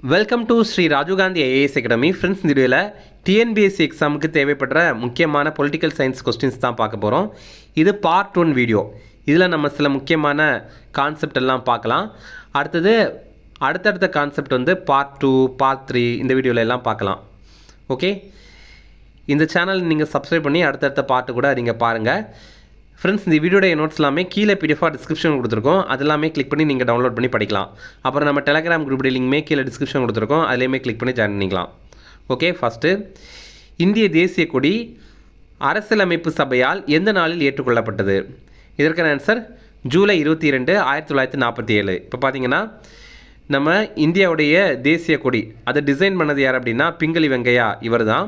Welcome to Shri Rajiv Gandhi IAS academy. Friends, இந்த வீடியோவில் TNPSC எக்ஸாமுக்கு தேவைப்படுற முக்கியமான பொலிட்டிக்கல் சயின்ஸ் கொஸ்டின்ஸ் தான் பார்க்க போகிறோம். இது பார்ட் 1 வீடியோ. இதில் நம்ம சில முக்கியமான கான்செப்ட் எல்லாம் பார்க்கலாம். அடுத்தடுத்த கான்செப்ட் வந்து பார்ட் 2, பார்ட் 3 இந்த வீடியோவில் எல்லாம் பார்க்கலாம். ஓகே, இந்த சேனல் நீங்கள் சப்ஸ்கிரைப் பண்ணி அடுத்தடுத்த பார்ட்டு கூட நீங்கள் பாருங்கள். ஃப்ரெண்ட்ஸ், இந்த வீடியோடைய நோட்ஸ் எல்லாமே கீழே பிடிஎஃபாக டிஸ்கிரிப்ஷன் கொடுத்துருக்கோம். அது எல்லாமே கிளிக் பண்ணி நீங்கள் டவுன்லோட் பண்ணி படிக்கலாம். அப்புறம் நம்ம டெலகிராம் குரூப் லிங்க்மே கீழே டிஸ்கிரிப்ஷன் கொடுத்துருக்கோம். அதுலேயுமே கிளிக் பண்ணி ஜாயின் பண்ணிக்கலாம். ஓகே, ஃபஸ்ட்டு இந்திய தேசிய கொடி அரசியலமைப்பு சபையால் எந்த நாளில் ஏற்றுக்கொள்ளப்பட்டது? இதற்கான ஆன்சர் ஜூலை 22, 1947. இப்போ பார்த்தீங்கன்னா நம்ம இந்தியாவுடைய தேசிய கொடி அதை டிசைன் பண்ணது யார் அப்படின்னா பிங்களி வெங்கையா இவர் தான்.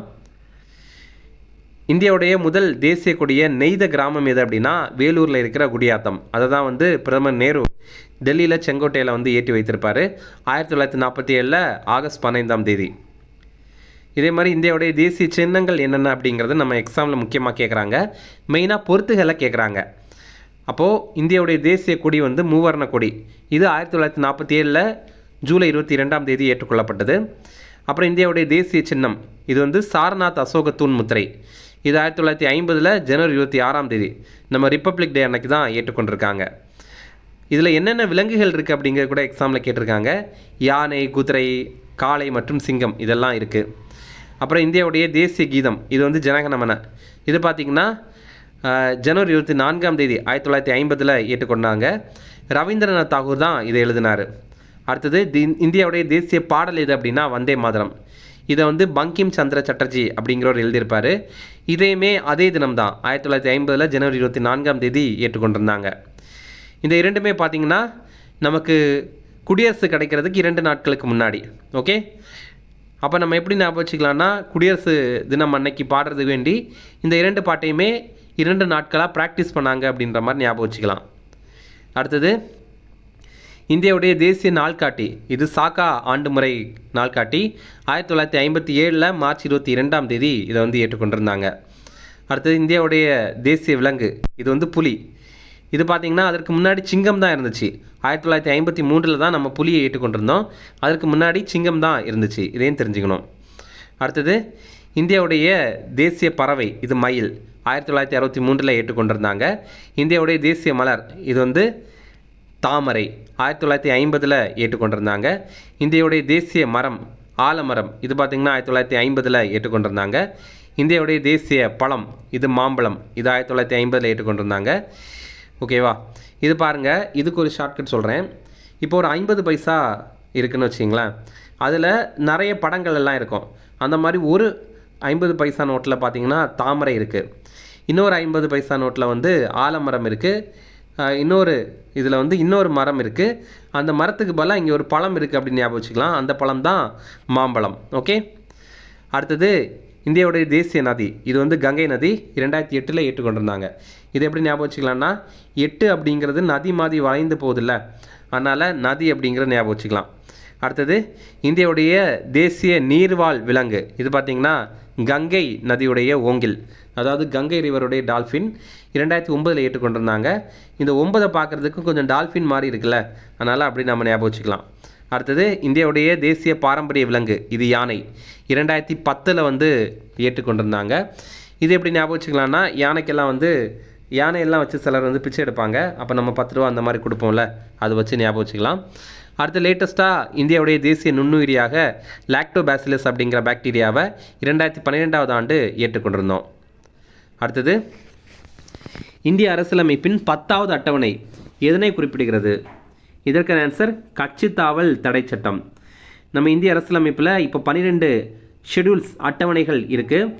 இந்தியாவுடைய முதல் தேசிய கொடியை நெய்த கிராமம் எது அப்படின்னா வேலூரில் இருக்கிற குடியாத்தம். அதை தான் வந்து பிரதமர் நேரு டெல்லியில் செங்கோட்டையில் வந்து ஏற்றி வைத்திருப்பார் 1947 ஆகஸ்ட் 15. இதே மாதிரி இந்தியாவுடைய தேசிய சின்னங்கள் என்னென்ன அப்படிங்கிறது நம்ம எக்ஸாமில் முக்கியமாக கேட்குறாங்க. மெயினாக பொறுத்துகளை கேட்குறாங்க. அப்போது இந்தியாவுடைய தேசிய கொடி வந்து மூவர்ண கொடி. இது 1947 ஜூலை 22 ஏற்றுக்கொள்ளப்பட்டது. அப்புறம் இந்தியாவுடைய தேசிய சின்னம் இது வந்து சாரநாத் அசோக தூண் முத்திரை. இது 1950 ஜனவரி 26 நம்ம ரிப்பப்ளிக் டே அன்னைக்கு தான் ஏற்றுக்கொண்டிருக்காங்க. இதில் என்னென்ன விலங்குகள் இருக்குது அப்படிங்கிறது கூட எக்ஸாமில் கேட்டிருக்காங்க. யானை, குதிரை, காளை மற்றும் சிங்கம் இதெல்லாம் இருக்குது. அப்புறம் இந்தியாவுடைய தேசிய கீதம் இது வந்து ஜனகணமன. இது பார்த்திங்கன்னா ஜனவரி 24 1950 ஏற்றுக்கொண்டாங்க. ரவீந்திரநாத் தாகூர் தான் இதை எழுதினார். அடுத்தது இந்தியாவுடைய தேசிய பாடல் எது அப்படின்னா வந்தே மாதரம். இதை வந்து பங்கிம் சந்திர சட்டர்ஜி அப்படிங்கிறவர் எழுதியிருப்பார். இதையுமே அதே தினம்தான் 1950 ஜனவரி 24 ஏற்றுக்கொண்டிருந்தாங்க. இந்த இரண்டுமே பார்த்திங்கன்னா நமக்கு குடியரசு கிடைக்கிறதுக்கு 2 நாட்களுக்கு முன்னாடி. ஓகே, அப்போ நம்ம எப்படி ஞாபகம் வச்சுக்கலாம்னா குடியரசு தினம் அன்னைக்கு பாடுறது வேண்டி இந்த 2 பாட்டையுமே 2 நாட்களாக ப்ராக்டிஸ் பண்ணாங்க அப்படின்ற மாதிரி ஞாபகம் வச்சுக்கலாம். அடுத்தது இந்தியாவுடைய தேசிய நாள்காட்டி இது சாக்கா ஆண்டு முறை நாள்காட்டி 1957 மார்ச் 22 இதை வந்து ஏற்றுக்கொண்டிருந்தாங்க. அடுத்தது இந்தியாவுடைய தேசிய விலங்கு இது வந்து புலி. இது பார்த்திங்கன்னா அதற்கு முன்னாடி சிங்கம் தான் இருந்துச்சு. 1953 தான் நம்ம புலியை ஏற்றுக்கொண்டிருந்தோம். அதற்கு முன்னாடி சிங்கம் தான் இருந்துச்சு. இதையும் தெரிஞ்சுக்கணும். அடுத்தது இந்தியாவுடைய தேசிய பறவை இது மயில். 1963 ஏற்றுக்கொண்டிருந்தாங்க. இந்தியாவுடைய தேசிய மலர் இது வந்து தாமரை. 1950 ஏற்றுக்கொண்டிருந்தாங்க. இந்தியாவுடைய தேசிய மரம் ஆலமரம். இது பார்த்திங்கன்னா 1950 ஏற்றுக்கொண்டிருந்தாங்க. இந்தியாவுடைய தேசிய பழம் இது மாம்பழம். இது 1950 ஏற்றுக்கொண்டிருந்தாங்க. ஓகேவா? இது பாருங்கள், இதுக்கு ஒரு ஷார்ட்கட் சொல்கிறேன். இப்போ ஒரு 50 பைசா இருக்குதுன்னு வச்சிங்களேன். அதில் நிறைய படங்கள் எல்லாம் இருக்கும். அந்த மாதிரி ஒரு 50 பைசா நோட்டில் பார்த்திங்கன்னா தாமரை இருக்குது. இன்னொரு 50 பைசா நோட்டில் வந்து ஆலமரம் இருக்குது. இன்னொரு இதில் வந்து இன்னொரு மரம் இருக்குது. அந்த மரத்துக்கு பதிலாக இங்கே ஒரு பழம் இருக்குது அப்படின்னு ஞாபகம் வச்சுக்கலாம். அந்த பழம் தான் மாம்பழம். ஓகே, அடுத்தது இந்தியாவுடைய தேசிய நதி இது வந்து கங்கை நதி. 2008 ஏற்றுக்கொண்டிருந்தாங்க. இது எப்படி ஞாபகம் வச்சுக்கலாம்னா 8 அப்படிங்கிறது நதி மாதிரி வளைந்து போகுதில்ல, அதனால் நதி அப்படிங்கிறது ஞாபகம் வச்சுக்கலாம். அடுத்தது இந்தியாவுடைய தேசிய நீர்வாழ் விலங்கு இது பார்த்திங்கன்னா கங்கை நதியுடைய ஓங்கில், அதாவது கங்கை ரிவருடைய டால்ஃபின். 2009 ஏற்றுக்கொண்டிருந்தாங்க. இந்த 9 பார்க்குறதுக்கு கொஞ்சம் டால்ஃபின் மாதிரி இருக்குல்ல, அதனால் அப்படி நம்ம ஞாபகம் வச்சுக்கலாம். அடுத்தது இந்தியாவுடைய தேசிய பாரம்பரிய விலங்கு இது யானை. 2010 வந்து ஏற்றுக்கொண்டிருந்தாங்க. இது எப்படி ஞாபகம் வச்சுக்கலாம்னா யானைக்கெல்லாம் வந்து யானையெல்லாம் வச்சு சிலர் வந்து பிச்சை எடுப்பாங்க. அப்போ நம்ம 10 ரூபா அந்த மாதிரி கொடுப்போம்ல, அது வச்சு ஞாபகம் வச்சுக்கலாம். அடுத்து லேட்டஸ்ட்டாக இந்தியாவுடைய தேசிய நுண்ணுயிரியாக லாக்டோபாசிலஸ் அப்படிங்கிற பாக்டீரியாவை 2012 ஏற்றுக்கொண்டிருந்தோம். அடுத்தது இந்திய அரசியலமைப்பின் 10வது அட்டவணை எதனை குறிப்பிடுகிறது? இதற்கான ஆன்சர் கட்சி தாவல் தடை சட்டம். நம்ம இந்திய அரசியலமைப்பில் இப்போ 12 ஷெடியூல்ஸ் அட்டவணைகள் இருக்குது.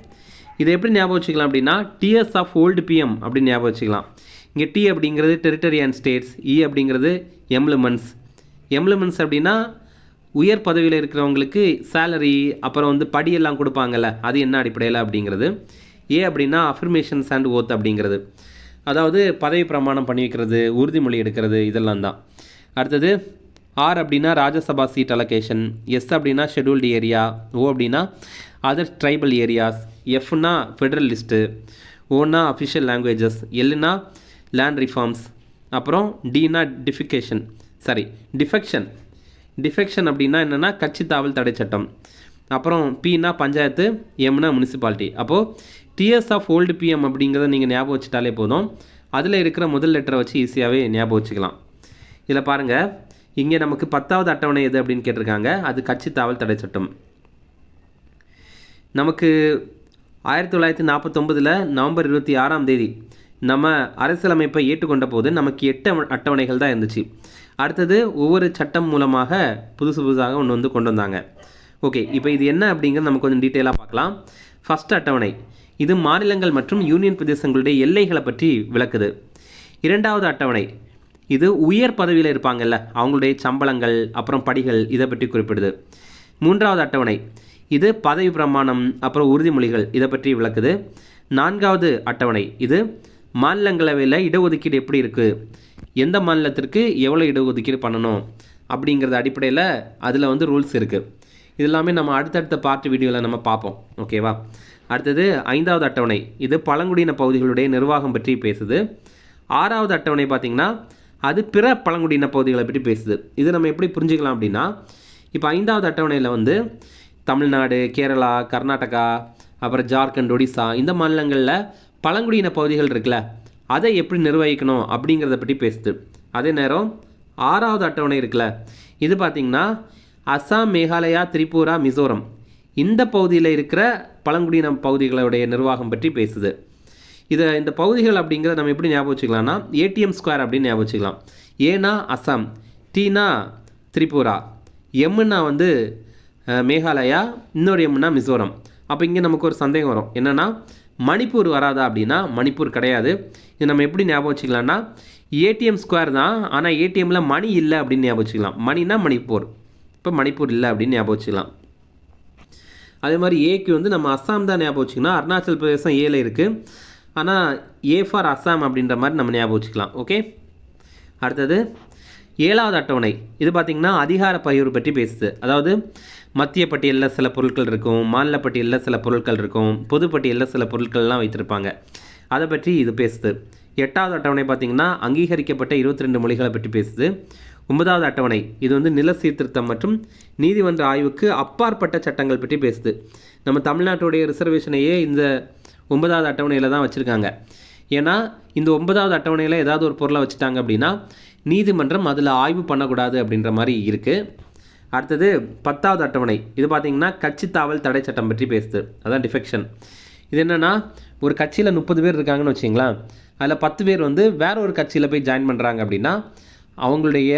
இதை எப்படி ஞாபகம் வச்சுக்கலாம் அப்படின்னா டிஎஸ் ஆஃப் ஓல்டு பிஎம் அப்படின்னு ஞாபகம் வச்சுக்கலாம். இங்கே டி அப்படிங்கிறது டெரிட்டரி அண்ட் ஸ்டேட்ஸ், இ அப்படிங்கிறது எம்ப்ளிமெண்ட்ஸ் அப்படின்னா உயர் பதவியில் இருக்கிறவங்களுக்கு சேலரி, அப்புறம் வந்து படியெல்லாம் கொடுப்பாங்கல்ல, அது என்ன அடிப்படையில் அப்படிங்கிறது. ஏ அப்படின்னா அஃபர்மேஷன்ஸ் அண்ட் ஓத் அப்படிங்கிறது, அதாவது பதவி பிரமாணம் பண்ணி வைக்கிறது, உறுதிமொழி எடுக்கிறது, இதெல்லாம் தான். அடுத்தது ஆர் அப்படின்னா ராஜ்யசபா சீட் அலோகேஷன், எஸ் அப்படின்னா ஷெட்யூல்டு ஏரியா, ஓ அப்படின்னா அதர் ட்ரைபல் ஏரியாஸ், எஃப்னா ஃபெடரல் லிஸ்ட்டு, ஓனா அஃபிஷியல் லாங்குவேஜஸ், எல்னா லேண்ட் ரிஃபார்ம்ஸ், அப்புறம் டினா டிஃபெக்ஷன். டிஃபெக்ஷன் அப்படின்னா என்னென்னா கட்சி தாவல் தடை சட்டம். அப்புறம் பின்னா பஞ்சாயத்து, எம்னா முனிசிபாலிட்டி. அப்போது டிஎஸ் ஆஃப் ஓல்டு பிஎம் அப்படிங்கிறத நீங்கள் ஞாபகம் வச்சுட்டாலே போதும். அதில் இருக்கிற முதல் லெட்டரை வச்சு ஈஸியாகவே ஞாபகம் வச்சுக்கலாம். இதில் பாருங்கள், இங்கே நமக்கு 10வது அட்டவணை எது அப்படின்னு கேட்டிருக்காங்க. அது கட்சி தாவல் தடை சட்டம். நமக்கு 1949 நவம்பர் 26 நம்ம அரசியலமைப்பை ஏற்றுக்கொண்ட போது நமக்கு 8 அட்டவணைகள் தான் இருந்துச்சு. அடுத்தது ஒவ்வொரு சட்டம் மூலமாக புதுசாக ஒன்று வந்து கொண்டு வந்தாங்க. ஓகே, இப்போ இது என்ன அப்படிங்கிறது நம்ம கொஞ்சம் டீட்டெயிலாக பார்க்கலாம். ஃபஸ்ட் அட்டவணை இது மாநிலங்கள் மற்றும் யூனியன் பிரதேசங்களுடைய எல்லைகளை பற்றி விளக்குது. 2வது அட்டவணை இது உயர் பதவியில் இருப்பாங்கல்ல அவங்களுடைய சம்பளங்கள் அப்புறம் படிகள் இதை பற்றி குறிப்பிடுது. 3வது அட்டவணை இது பதவி பிரமாணம் அப்புறம் உறுதிமொழிகள் இதை பற்றி விளக்குது. 4வது அட்டவணை இது மாநிலங்களவையில் இடஒதுக்கீடு எப்படி இருக்குது, எந்த மாநிலத்திற்கு எவ்வளோ இடஒதுக்கீடு பண்ணணும் அப்படிங்கிறது அடிப்படையில் அதில் வந்து ரூல்ஸ் இருக்குது. இது எல்லாமே நம்ம அடுத்தடுத்த பார்ட் வீடியோவில் நம்ம பார்ப்போம். ஓகேவா? அடுத்தது 5வது அட்டவணை இது பழங்குடியின பகுதிகளுடைய நிர்வாகம் பற்றி பேசுது. 6வது அட்டவணை பார்த்திங்கன்னா அது பிற பழங்குடியின பகுதிகளை பற்றி பேசுது. இது நம்ம எப்படி புரிஞ்சுக்கலாம் அப்படின்னா, இப்போ 5வது அட்டவணையில் வந்து தமிழ்நாடு, கேரளா, கர்நாடகா, அப்புறம் ஜார்க்கண்ட், ஒடிசா இந்த மாநிலங்களில் பழங்குடியின பகுதிகள் இருக்குல்ல அதை எப்படி நிர்வகிக்கணும் அப்படிங்கிறத பற்றி பேசுது. அதே நேரம் 6வது அட்டவணை இருக்குல்ல இது பார்த்திங்கன்னா அசாம், மேகாலயா, திரிபுரா, மிசோரம் இந்த பகுதியில் இருக்கிற பழங்குடியின பகுதிகளுடைய நிர்வாகம் பற்றி பேசுது. இந்த பகுதிகள் அப்படிங்கிறத நம்ம எப்படி ஞாபகம் வச்சுக்கலாம்னா ஏடிஎம் ஸ்கொயர் அப்படின்னு ஞாபகம் வச்சுக்கலாம். ஏனா அசாம், டீனா திரிபுரா, எம்னா வந்து மேகாலயா, இன்னொரு எம்னா மிசோரம். அப்போ இங்கே நமக்கு ஒரு சந்தேகம் வரும், என்னென்னா மணிப்பூர் வராதா அப்படின்னா மணிப்பூர் கிடையாது. இது நம்ம எப்படி ஞாபகம் வச்சுக்கலாம்னா ஏடிஎம் ஸ்கொயர் தான், ஆனால் ஏடிஎம்மில் மணி இல்லை அப்படின்னு ஞாபகம் வச்சுக்கலாம். மணினா மணிப்பூர், இப்போ மணிப்பூர் இல்லை அப்படின்னு ஞாபகம் வச்சுக்கலாம். அதே மாதிரி ஏக்கு வந்து நம்ம அஸ்ஸாம் தான் ஞாபகம் வச்சுக்கணும். அருணாச்சல் பிரதேசம் ஏல இருக்குது, ஆனால் ஏ ஃபார் அஸ்ஸாம் அப்படின்ற மாதிரி நம்ம ஞாபகம் வச்சுக்கலாம். ஓகே, அடுத்தது 7வது அட்டவணை இது பார்த்திங்கன்னா அதிகார பகிர்வு பற்றி பேசுது. அதாவது மத்திய பட்டியலில் சில பொருட்கள் இருக்கும், மாநில பட்டியலில் சில பொருட்கள் இருக்கும், பொது பட்டியலில் சில பொருட்கள்லாம் வைத்திருப்பாங்க. அதை பற்றி இது பேசுது. 8வது அட்டவணை பார்த்திங்கன்னா அங்கீகரிக்கப்பட்ட 22 மொழிகளை பற்றி பேசுது. 9வது அட்டவணை இது வந்து நில சீர்திருத்தம் மற்றும் நீதிமன்ற ஆய்வுக்கு அப்பாற்பட்ட சட்டங்கள் பற்றி பேசுது. நம்ம தமிழ்நாட்டுடைய ரிசர்வேஷனையே இந்த 9வது அட்டவணையில் தான் வச்சுருக்காங்க. ஏன்னா இந்த 9வது அட்டவணையில் ஏதாவது ஒரு பொருளை வச்சுட்டாங்க அப்படின்னா நீதிமன்றம் அதில் ஆய்வு பண்ணக்கூடாது அப்படின்ற மாதிரி இருக்குது. அடுத்தது 10வது அட்டவணை இது பார்த்திங்கன்னா கட்சி தாவல் தடை சட்டம் பற்றி பேசுது. அதான் டிஃபெக்ஷன். இது என்னென்னா ஒரு கட்சியில் 30 பேர் இருக்காங்கன்னு வச்சிங்களா, அதில் 10 பேர் வந்து வேற ஒரு கட்சியில் போய் ஜாயின் பண்ணுறாங்க அப்படின்னா அவங்களுடைய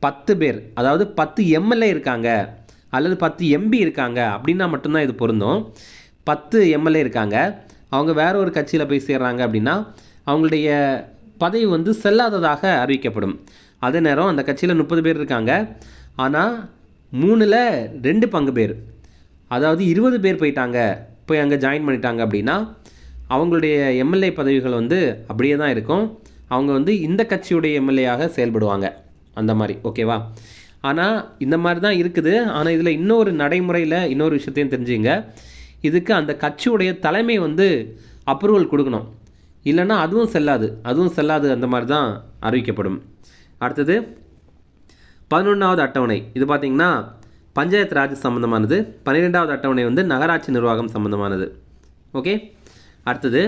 10 பேர், அதாவது 10 எம்எல்ஏ இருக்காங்க அல்லது 10 எம்பி இருக்காங்க அப்படின்னா மட்டும்தான் இது பொருந்தும். 10 எம்எல்ஏ இருக்காங்க, அவங்க வேற ஒரு கட்சியில் போய் சேர்றாங்க அப்படின்னா அவங்களுடைய பதவி வந்து செல்லாததாக அறிவிக்கப்படும். அதே நேரம் அந்த கட்சியில் 30 பேர் இருக்காங்க, ஆனால் 3ல் 2 பங்கு பேர், அதாவது 20 பேர் போய் அங்கே ஜாயின் பண்ணிட்டாங்க அப்படின்னா அவங்களுடைய எம்எல்ஏ பதவிகள் வந்து அப்படியே தான் இருக்கும். அவங்க வந்து இந்த கட்சியுடைய எம்எல்ஏயாக செயல்படுவாங்க அந்த மாதிரி. ஓகேவா? ஆனால் இந்த மாதிரி தான் இருக்குது. ஆனால் இதில் இன்னொரு நடைமுறையில் இன்னொரு விஷயத்தையும் தெரிஞ்சுங்க. இதுக்கு அந்த கட்சியுடைய தலைமை வந்து அப்ரூவல் கொடுக்கணும், இல்லைன்னா அதுவும் செல்லாது அந்த மாதிரி தான் அறிவிக்கப்படும். அடுத்தது 11வது அட்டவணை இது பார்த்திங்கன்னா பஞ்சாயத்து ராஜ் சம்மந்தமானது. 12வது அட்டவணை வந்து நகராட்சி நிர்வாகம் சம்மந்தமானது. ஓகே, அடுத்தது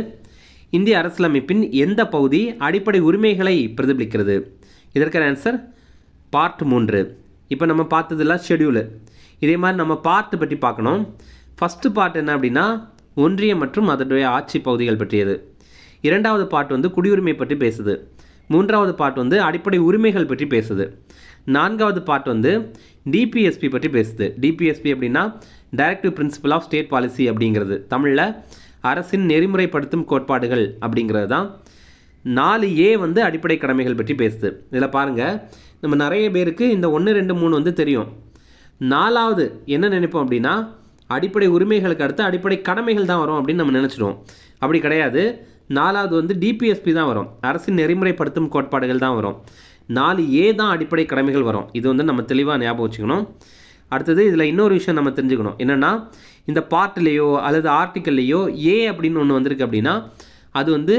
இந்திய அரசியலமைப்பின் எந்த பகுதி அடிப்படை உரிமைகளை பிரதிபலிக்கிறது? இதற்கான ஆன்சர் பார்ட் 3. இப்போ நம்ம பார்த்ததெல்லாம் ஷெடியூலு. இதே மாதிரி நம்ம பார்ட் பற்றி பார்க்கணும். ஃபஸ்ட்டு பார்ட் என்ன அப்படின்னா ஒன்றியம் மற்றும் அதனுடைய ஆட்சி பகுதிகள் பற்றியது. 2வது பார்ட் வந்து குடியுரிமை பற்றி பேசுது. 3வது பார்ட் வந்து அடிப்படை உரிமைகள் பற்றி பேசுது. 4வது பார்ட் வந்து டிபிஎஸ்பி பற்றி பேசுது. டிபிஎஸ்பி அப்படின்னா directive principle of state policy அப்படிங்கிறது, தமிழில் அரசின் நெறிமுறைப்படுத்தும் கோட்பாடுகள் அப்படிங்கிறது தான். 4A வந்து அடிப்படை கடமைகள் பற்றி பேசுது. இதில் பாருங்கள், நம்ம நிறைய பேருக்கு இந்த 1, 2, 3 வந்து தெரியும். 4வது என்ன நினைப்போம் அப்படின்னா அடிப்படை உரிமைகளுக்கு அடுத்து அடிப்படை கடமைகள் தான் வரும் அப்படின்னு நம்ம நினச்சிடுவோம். அப்படி கிடையாது. 4வது வந்து டிபிஎஸ்பி தான் வரும், அரசின் நெறிமுறைப்படுத்தும் கோட்பாடுகள் தான் வரும். 4A தான் அடிப்படை கடமைகள் வரும். இது வந்து நம்ம தெளிவாக ஞாபகம் வச்சுக்கணும். அடுத்தது இதில் இன்னொரு விஷயம் நம்ம தெரிஞ்சுக்கணும், என்னென்னா இந்த பார்ட்லேயோ அல்லது ஆர்டிக்கல்லையோ ஏ அப்படின்னு ஒன்று வந்திருக்கு அப்படின்னா அது வந்து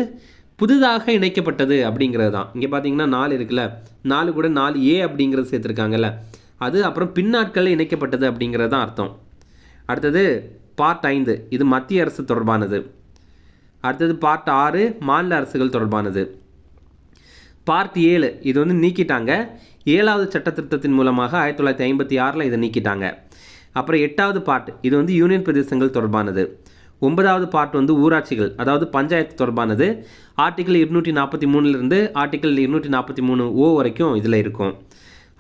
புதிதாக இணைக்கப்பட்டது அப்படிங்கிறது தான். இங்கே பார்த்தீங்கன்னா 4 இருக்குல்ல, 4 கூட 4A அப்படிங்கிறது சேர்த்துருக்காங்கல்ல, அது அப்புறம் பின்னாட்களில் இணைக்கப்பட்டது அப்படிங்கிறது தான் அர்த்தம். அடுத்தது பார்ட் 5 இது மத்திய அரசு தொடர்பானது. அடுத்தது பார்ட் 6 மாநில அரசுகள் தொடர்பானது. பார்ட் 7 இது வந்து நீக்கிட்டாங்க. 7வது சட்ட திருத்தத்தின் மூலமாக 1956 இதை நீக்கிட்டாங்க. அப்புறம் 8வது பார்ட் இது வந்து யூனியன் பிரதேசங்கள் தொடர்பானது. 9வது பார்ட் வந்து ஊராட்சிகள் அதாவது பஞ்சாயத்து தொடர்பானது. ஆர்டிகிள் 243 ஆர்டிகிள் 243 வரைக்கும் இதில் இருக்கும்.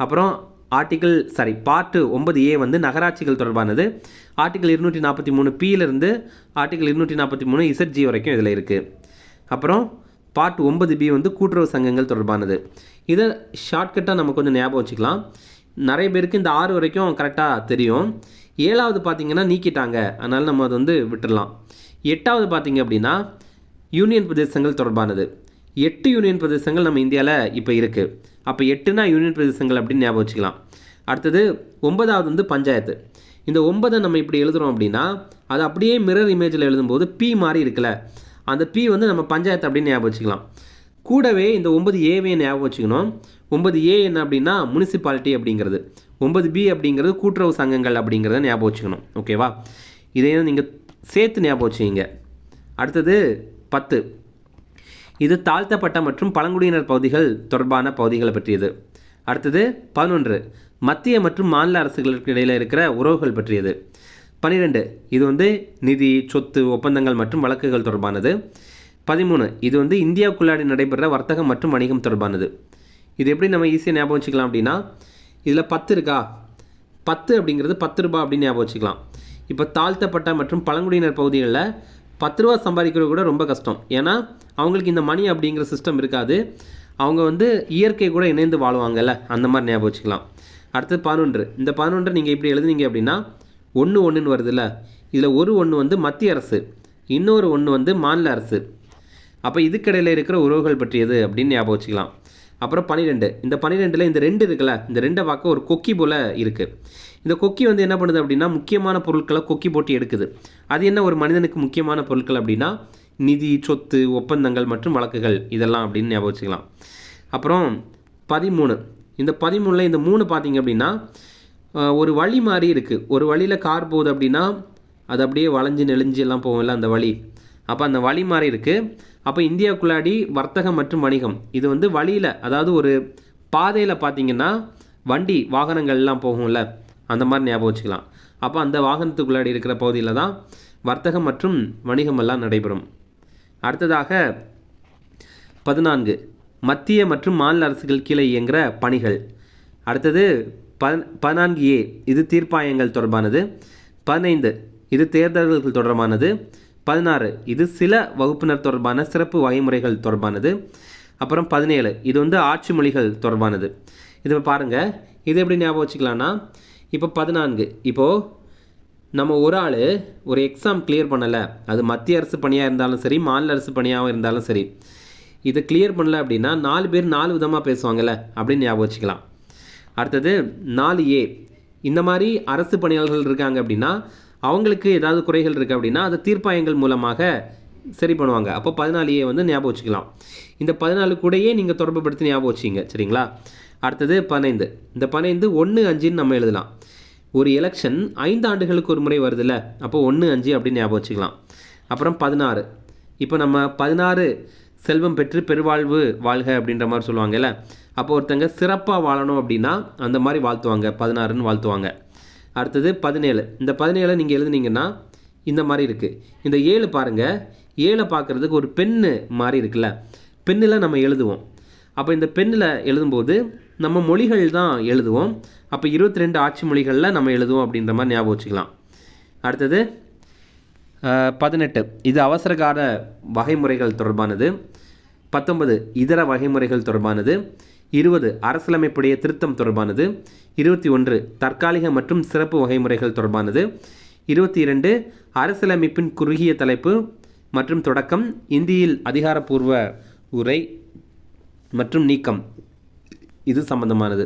அப்புறம் பார்ட் 9A வந்து நகராட்சிகள் தொடர்பானது. ஆர்டிகிள் 243P ஆர்டிகிள் 243ZG வரைக்கும் இதில் இருக்குது. அப்புறம் பார்ட் 9B வந்து கூட்டுறவு சங்கங்கள் தொடர்பானது. இதை ஷார்ட்கட்டாக நம்ம கொஞ்சம் ஞாபகம் வச்சுக்கலாம். நிறைய பேருக்கு இந்த 6 வரைக்கும் கரெக்டாக தெரியும். 7வது பார்த்திங்கன்னா நீக்கிட்டாங்க, அதனால் நம்ம அதை வந்து விட்டுடலாம். 8வது பார்த்திங்க அப்படின்னா யூனியன் பிரதேசங்கள் தொடர்பானது. 8 யூனியன் பிரதேசங்கள் நம்ம இந்தியாவில் இப்போ இருக்குது. அப்போ 8னா யூனியன் பிரதேசங்கள் அப்படின்னு ஞாபகம் வச்சுக்கலாம். அடுத்தது 9வது வந்து பஞ்சாயத்து. இந்த 9 நம்ம இப்படி எழுதுகிறோம் அப்படின்னா அது அப்படியே மிரர் இமேஜில் எழுதும்போது P மாதிரி இருக்குல்ல, அந்த P வந்து நம்ம பஞ்சாயத்து அப்படின்னு ஞாபகம் வச்சுக்கலாம். கூடவே இந்த 9A ஞாபகம் வச்சுக்கணும். 9A என்ன அப்படின்னா முனிசிபாலிட்டி அப்படிங்கிறது, 9B அப்படிங்கிறது கூட்டுறவு சங்கங்கள் அப்படிங்கிறத ஞாபகம் வச்சுக்கணும். ஓகேவா? இதையும் நீங்கள் சேர்த்து ஞாபகம் வச்சுக்கிங்க. அடுத்தது 10 இது தாழ்த்தப்பட்ட மற்றும் பழங்குடியினர் பகுதிகள் தொடர்பான பகுதிகளை பற்றியது. அடுத்தது 11 மத்திய மற்றும் மாநில அரசுகளுக்கு இடையில் இருக்கிற உறவுகள் பற்றியது. 12 இது வந்து நிதி, சொத்து, ஒப்பந்தங்கள் மற்றும் வழக்குகள் தொடர்பானது. 13 இது வந்து இந்தியாவுக்குள்ளாடி நடைபெற வர்த்தகம் மற்றும் வணிகம் தொடர்பானது. இது எப்படி நம்ம ஈஸியாக ஞாபகம் வச்சுக்கலாம் அப்படின்னா இதில் 10 இருக்கா, 10 அப்படிங்கிறது 10 ரூபா அப்படின்னு ஞாபகம் வச்சுக்கலாம். இப்போ தாழ்த்தப்பட்ட மற்றும் பழங்குடியினர் பகுதிகளில் 10 ரூபா சம்பாதிக்கிறது கூட ரொம்ப கஷ்டம். ஏன்னா அவங்களுக்கு இந்த மணி அப்படிங்கிற சிஸ்டம் இருக்காது. அவங்க வந்து இயற்கை கூட இணைந்து வாழ்வாங்கல்ல, அந்த மாதிரி ஞாபகம் வச்சுக்கலாம். அடுத்தது 11 இந்த 11 நீங்கள் இப்படி எழுதுனீங்க அப்படின்னா 1 வருதுல்ல, இதில் ஒரு 1 வந்து மத்திய அரசு, இன்னொரு 1 வந்து மாநில அரசு. அப்போ இதுக்கிடையில் இருக்கிற உறவுகள் பற்றியது அப்படின்னு ஞாபகம் வச்சுக்கலாம். அப்புறம் 12 இந்த 12ல் இந்த 2 இருக்குல்ல, இந்த 2 பார்க்க ஒரு கொக்கி போல் இருக்குது. இந்த கொக்கி வந்து என்ன பண்ணுது அப்படின்னா முக்கியமான பொருட்களை கொக்கி போட்டு எடுக்குது. அது என்ன ஒரு மனிதனுக்கு முக்கியமான பொருட்கள் அப்படின்னா நிதி, சொத்து, ஒப்பந்தங்கள் மற்றும் வழக்குகள் இதெல்லாம் அப்படின்னு ஞாபகம் வச்சுக்கலாம். அப்புறம் 13 இந்த 13ல் இந்த 3 பார்த்தீங்க அப்படின்னா ஒரு வழி மாதிரி இருக்குது. ஒரு வழியில் கார் போகுது அப்படின்னா அது அப்படியே வளைஞ்சு நெளிஞ்சு எல்லாம் போகும்ல அந்த வழி. அப்போ அந்த வழி மாதிரி இருக்குது. அப்போ இந்தியாவுக்குள்ளாடி வர்த்தகம் மற்றும் வணிகம் இது வந்து வழியில், அதாவது ஒரு பாதையில் பார்த்தீங்கன்னா வண்டி வாகனங்கள்லாம் போகும்ல, அந்த மாதிரி ஞாபகம் வச்சுக்கலாம். அப்போ அந்த வாகனத்துக்குள்ளாடி இருக்கிற பகுதியில் தான் வர்த்தகம் மற்றும் வணிகம் எல்லாம் நடைபெறும். அடுத்ததாக 14 மத்திய மற்றும் மாநில அரசுகள் கீழே இயங்குகிற பணிகள். அடுத்தது 14A இது தீர்ப்பாயங்கள் தொடர்பானது. 15 இது தேர்தல்கள் தொடர்பானது. 16 இது சில வகுப்பினர் தொடர்பான சிறப்பு வகைமுறைகள் தொடர்பானது. அப்புறம் 17 இது வந்து ஆட்சி மொழிகள் தொடர்பானது. இதை பாருங்கள், இது எப்படி ஞாபகம் வச்சுக்கலான்னா இப்போ 14 இப்போது நம்ம ஒரு ஆள் ஒரு எக்ஸாம் கிளியர் பண்ணலை, அது மத்திய அரசு பணியாக இருந்தாலும் சரி மாநில அரசு பணியாக இருந்தாலும் சரி, இதை கிளியர் பண்ணலை அப்படின்னா 4 பேர் 4 விதமாக பேசுவாங்கள்ல அப்படின்னு ஞாபகம் வச்சுக்கலாம். அடுத்தது 4A இந்த மாதிரி அரசு பணியாளர்கள் இருக்காங்க அப்படின்னா அவங்களுக்கு ஏதாவது குறைகள் இருக்குது அப்படின்னா அதை தீர்ப்பாயங்கள் மூலமாக சரி பண்ணுவாங்க. அப்போ 14A வந்து ஞாபகம் வச்சுக்கலாம். இந்த 14 கூடயே நீங்கள் தொடர்புபடுத்தி ஞாபகம் வச்சிங்க, சரிங்களா? அடுத்தது 15 இந்த 15 1-5 நம்ம எழுதலாம். ஒரு எலெக்ஷன் 5 ஆண்டுகளுக்கு ஒரு முறை வருதுல்ல, அப்போ 1-5 அப்படின்னு ஞாபகம் வச்சுக்கலாம். அப்புறம் 16 இப்போ நம்ம 16 செல்வம் பெற்று பெருவாழ்வு வாழ்க அப்படின்ற மாதிரி சொல்லுவாங்கல்ல, அப்போ ஒருத்தங்க சிறப்பாக வாழணும் அப்படின்னா அந்த மாதிரி வாழ்த்துவாங்க, 16ன்னு வாழ்த்துவாங்க. அடுத்தது 17 இந்த 17 நீங்கள் எழுதுனீங்கன்னா இந்த மாதிரி இருக்குது. இந்த 7 பாருங்கள், 7 பார்க்குறதுக்கு ஒரு பெண்ணு மாதிரி இருக்குல்ல, பெண்ணில் நம்ம எழுதுவோம். அப்போ இந்த பெண்ணில் எழுதும்போது நம்ம மொழிகள் தான் எழுதுவோம். அப்போ 22 ஆட்சி மொழிகளில் நம்ம எழுதுவோம் அப்படின்ற மாதிரி ஞாபகம் வச்சுக்கலாம். அடுத்தது 18 இது அவசரகால வகைமுறைகள் தொடர்பானது. 19 இதர வகைமுறைகள் தொடர்பானது. 20 அரசியலமைப்புடைய திருத்தம் தொடர்பானது. 21 தற்காலிக மற்றும் சிறப்பு வகைமுறைகள் தொடர்பானது. 22 அரசியலமைப்பின் குறுகிய தலைப்பு மற்றும் தொடக்கம், இந்தியில் அதிகாரப்பூர்வ உரை மற்றும் நீக்கம் இது சம்பந்தமானது.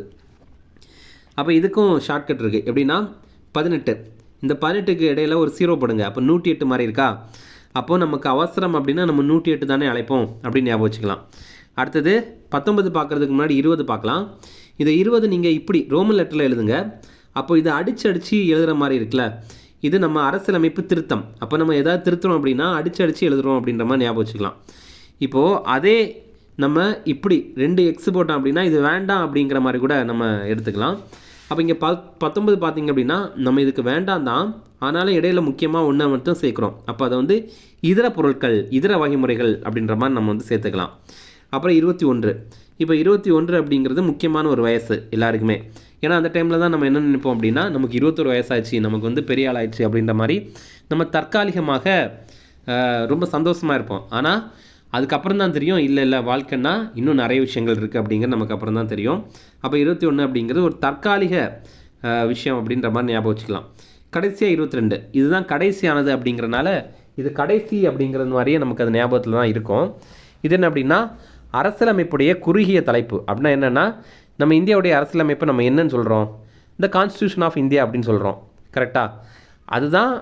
அப்போ இதுக்கும் ஷார்ட்கட் இருக்குது. எப்படின்னா 18 இந்த 18க்கு இடையில ஒரு 0 போடுங்க, அப்போ 108 மாதிரி இருக்கா, அப்போது நமக்கு அவசரம் அப்படின்னா நம்ம 108 தானே அழைப்போம் அப்படின்னு ஞாபகம் வச்சுக்கலாம். அடுத்தது 19 பார்க்குறதுக்கு முன்னாடி 20 பார்க்கலாம். இதை 20 நீங்கள் இப்படி ரோமன் லெட்டரில் எழுதுங்க. அப்போ இதை அடித்து எழுதுகிற மாதிரி இருக்குல்ல, இது நம்ம அரசியலமைப்பு திருத்தம். அப்போ நம்ம எதாவது திருத்தணும் அப்படின்னா அடித்து எழுதுகிறோம் அப்படின்ற மாதிரி ஞாபகம் வச்சுக்கலாம். இப்போது அதே நம்ம இப்படி 2 எக்ஸ் போட்டோம் அப்படின்னா இது வேண்டாம் அப்படிங்கிற மாதிரி கூட நம்ம எடுத்துக்கலாம். அப்போ இங்கே 19 பார்த்திங்க அப்படின்னா நம்ம இதுக்கு வேண்டாம் தான், ஆனாலும் இடையில முக்கியமாக ஒன்றை மட்டும் சேர்க்குறோம். அப்போ அதை வந்து இதர பொருட்கள், இதர வகைமுறைகள் அப்படின்ற மாதிரி நம்ம வந்து சேர்த்துக்கலாம். அப்புறம் 21. இப்போ 21 அப்படிங்கிறது முக்கியமான ஒரு வயசு எல்லாருக்குமே. ஏன்னா அந்த டைமில் தான் நம்ம என்ன நினைப்போம் அப்படின்னா நமக்கு 21 வயசாச்சு, நமக்கு வந்து பெரிய ஆள் ஆயிடுச்சு அப்படின்ற மாதிரி நம்ம தற்காலிகமாக ரொம்ப சந்தோஷமாக இருப்போம். ஆனால் அதுக்கப்புறம் தான் தெரியும் இல்லை வாழ்க்கைன்னா இன்னும் நிறைய விஷயங்கள் இருக்குது அப்படிங்கிறது நமக்கு அப்புறம் தான் தெரியும். அப்போ 21 அப்படிங்கிறது ஒரு தற்காலிக விஷயம் அப்படின்ற மாதிரி ஞாபகம் வச்சுக்கலாம். கடைசியாக 22, இதுதான் கடைசியானது அப்படிங்கிறனால இது கடைசி அப்படிங்கிறது மாதிரியே நமக்கு அது ஞாபகத்தில் தான் இருக்கும். இது என்ன அப்படின்னா அரசியலமைப்புடைய குறுகிய தலைப்பு. அப்படின்னா என்னென்னா நம்ம இந்தியாவுடைய அரசியலமைப்பை நம்ம என்னன்னு சொல்கிறோம், இந்த கான்ஸ்டியூஷன் ஆஃப் இந்தியா அப்படின்னு சொல்கிறோம். கரெக்டாக? அதுதான்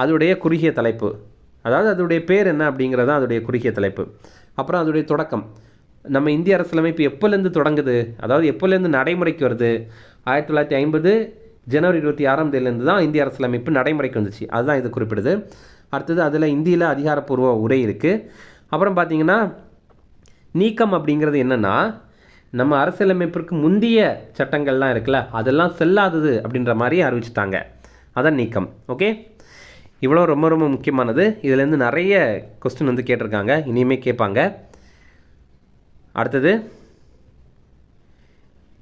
அதோடைய குறுகிய தலைப்பு. அதாவது அதோடைய பேர் என்ன அப்படிங்கிறது தான் அதோடைய குறுகிய தலைப்பு. அப்புறம் அதோடைய தொடக்கம், நம்ம இந்திய அரசியலமைப்பு எப்போலேருந்து தொடங்குது, அதாவது எப்போலேருந்து நடைமுறைக்கு வருது, 1950 ஜனவரி 26ஆம் தேதியிலேருந்து தான் இந்திய அரசியலமைப்பு நடைமுறைக்கு வந்துச்சு. அதுதான் இது குறிப்பிடுது. அடுத்தது அதில் இந்தியில் அதிகாரப்பூர்வ உரை இருக்குது. அப்புறம் பார்த்திங்கன்னா நீக்கம் அப்படிங்கிறது என்னென்னா நம்ம அரசியலமைப்பிற்கு முந்தைய சட்டங்கள்லாம் இருக்குல்ல அதெல்லாம் செல்லாதது அப்படின்ற மாதிரி அறிவிச்சிட்டாங்க. அதான் நீக்கம். ஓகே, இவ்வளோ ரொம்ப ரொம்ப முக்கியமானது. இதுலேருந்து நிறைய கொஸ்டின் வந்து கேட்டிருக்காங்க, இனிமேல் கேட்பாங்க. அடுத்தது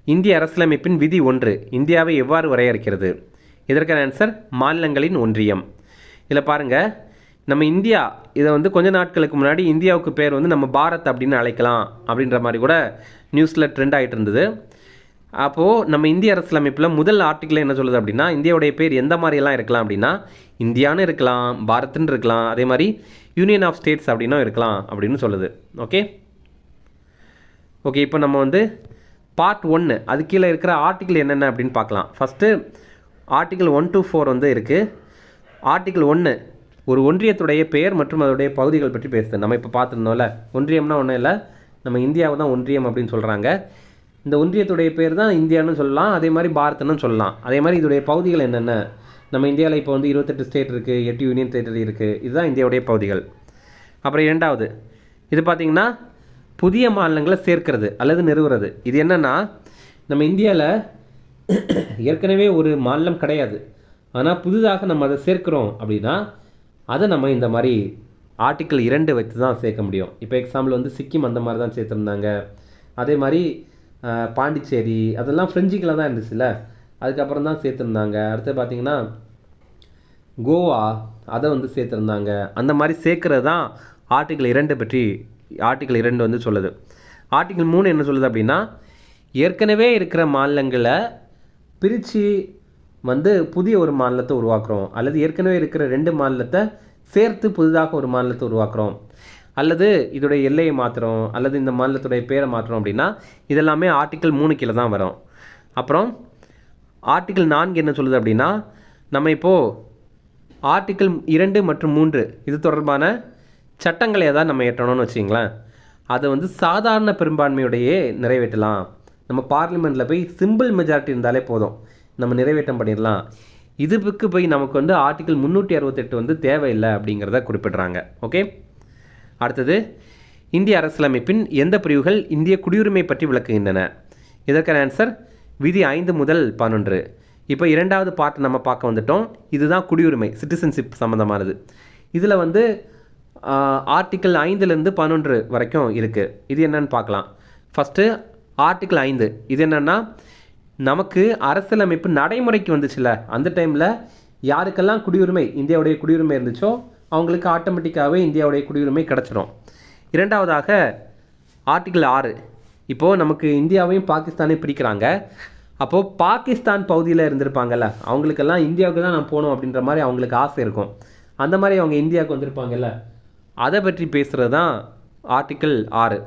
இந்திய அரசியலமைப்பின் விதி 1 இந்தியாவை எவ்வாறு வரையறுக்கிறது? இதற்கான ஆன்சர் மாநிலங்களின் ஒன்றியம். இதில் பாருங்கள், நம்ம இந்தியா இதை வந்து கொஞ்ச நாட்களுக்கு முன்னாடி இந்தியாவுக்கு பேர் வந்து நம்ம பாரத் அப்படின்னு அழைக்கலாம் அப்படின்ற மாதிரி கூட நியூஸில் ட்ரெண்ட் ஆகிட்டு இருந்தது. அப்போது நம்ம இந்திய அரசியலமைப்பில் முதல் ஆர்டிக்கிள் என்ன சொல்லுது அப்படின்னா இந்தியாவுடைய பேர் எந்த மாதிரியெல்லாம் இருக்கலாம் அப்படின்னா இந்தியான்னு இருக்கலாம், பாரத்ன்னு இருக்கலாம், அதே மாதிரி யூனியன் ஆஃப் ஸ்டேட்ஸ் அப்படின்னும் இருக்கலாம் அப்படின்னு சொல்லுது. ஓகே, இப்போ நம்ம வந்து பார்ட் 1 அது கீழே இருக்கிற ஆர்டிக்கிள் என்னென்ன அப்படின்னு பார்க்கலாம். ஃபஸ்ட்டு ஆர்டிக்கிள் 1 to 4 வந்து இருக்குது. ஆர்டிக்கிள் 1 ஒரு ஒன்றியத்துடைய பெயர் மற்றும் அதோடைய பகுதிகள் பற்றி பேசுது. நம்ம இப்போ பார்த்துருந்தோம்ல, ஒன்றியம்னா ஒன்றும் இல்லை, நம்ம இந்தியாவை தான் ஒன்றியம் அப்படின்னு சொல்கிறாங்க. இந்த ஒன்றியத்துடைய பேர் தான் இந்தியான்னு சொல்லலாம், அதே மாதிரி பாரத்னு சொல்லலாம். அதே மாதிரி இதோடைய பகுதிகள் என்னென்ன, நம்ம இந்தியாவில் இப்போ வந்து 28 ஸ்டேட் இருக்குது, 8 யூனியன் டெரிட்டரி இருக்குது. இதுதான் இந்தியாவுடைய பகுதிகள். அப்புறம் 2வது இது பார்த்திங்கன்னா புதிய மாநிலங்களை சேர்க்கிறது அல்லது நிறுவுறது. இது என்னென்னா நம்ம இந்தியாவில் ஏற்கனவே ஒரு மாநிலம் கிடையாது, ஆனால் புதிதாக நம்ம அதை சேர்க்கிறோம் அப்படின்னா அதை நம்ம இந்த மாதிரி ஆர்டிக்கிள் 2 வச்சு தான் சேர்க்க முடியும். இப்போ எக்ஸாம்பிள் வந்து சிக்கிம் அந்த மாதிரி தான் சேர்த்துருந்தாங்க. அதே மாதிரி பாண்டிச்சேரி அதெல்லாம் ஃப்ரெஞ்சுக்கில் தான் இருந்துச்சுல்ல, அதுக்கப்புறம் தான் சேர்த்துருந்தாங்க. அடுத்து பார்த்திங்கன்னா கோவா அதை வந்து சேர்த்துருந்தாங்க. அந்த மாதிரி சேர்க்குறது தான் ஆர்டிக்கிள் 2 பற்றி ஆர்டிக்கிள் 2 வந்து சொல்லுது. ஆர்டிக்கிள் 3 என்ன சொல்லுது அப்படின்னா ஏற்கனவே இருக்கிற மாநிலங்களை பிரித்து வந்து புதிய ஒரு மாநிலத்தை உருவாக்குறோம், அல்லது ஏற்கனவே இருக்கிற 2 மாநிலத்தை சேர்த்து புதிதாக ஒரு மாநிலத்தை உருவாக்குறோம், அல்லது இதோடைய எல்லையை மாற்றுறோம், அல்லது இந்த மாநிலத்துடைய பேரை மாற்றுறோம் அப்படின்னா இதெல்லாமே ஆர்டிக்கிள் 3 கீழே தான் வரும். அப்புறம் ஆர்டிக்கிள் 4 என்ன சொல்லுது அப்படின்னா நம்ம இப்போது ஆர்டிக்கிள் 2 மற்றும் 3 இது தொடர்பான சட்டங்களை ஏதாவது நம்ம ஏற்றணும்னு வச்சிங்களேன், அதை வந்து சாதாரண பெரும்பான்மையுடையே நிறைவேற்றலாம். நம்ம பார்லிமெண்ட்டில் போய் சிம்பிள் மெஜாரிட்டி இருந்தாலே போதும், நம்ம நிறைவேற்றம் பண்ணிடலாம். இதுக்கு போய் நமக்கு வந்து ஆர்டிக்கிள் 368 வந்து தேவையில்லை அப்படிங்கிறத குறிப்பிடுறாங்க. ஓகே, அடுத்தது இந்திய அரசியலமைப்பின் எந்த பிரிவுகள் இந்திய குடியுரிமை பற்றி விளக்குகின்றன? இதற்கான ஆன்சர் விதி 5 முதல் 11. இப்போ 2வது பார்ட் நம்ம பார்க்க வந்துட்டோம். இதுதான் குடியுரிமை, சிட்டிசன்ஷிப் சம்மந்தமானது. இதில் வந்து ஆர்டிக்கிள் 5லேருந்து 11 வரைக்கும் இருக்குது. இது என்னன்னு பார்க்கலாம். ஃபஸ்ட்டு ஆர்டிக்கிள் 5 இது என்னென்னா நமக்கு அரசியலமைப்பு நடைமுறைக்கு வந்துச்சுல அந்த டைமில் யாருக்கெல்லாம் குடியுரிமை இந்தியாவுடைய குடியுரிமை இருந்துச்சோ அவங்களுக்கு ஆட்டோமேட்டிக்காகவே இந்தியாவுடைய குடியுரிமை கிடச்சிரும். 2வதாக ஆர்டிக்கிள் 6 இப்போது நமக்கு இந்தியாவையும் பாகிஸ்தானையும் பிரிக்கிறாங்க. அப்போது பாகிஸ்தான் பகுதியில் இருந்திருப்பாங்கல்ல அவங்களுக்கெல்லாம் இந்தியாவுக்கு தான் நான் போகணும் அப்படின்ற மாதிரி அவங்களுக்கு ஆசை இருக்கும். அந்த மாதிரி அவங்க இந்தியாவுக்கு வந்திருப்பாங்கல்ல, அதை பற்றி பேசுகிறது தான் ஆர்டிக்கிள் 6.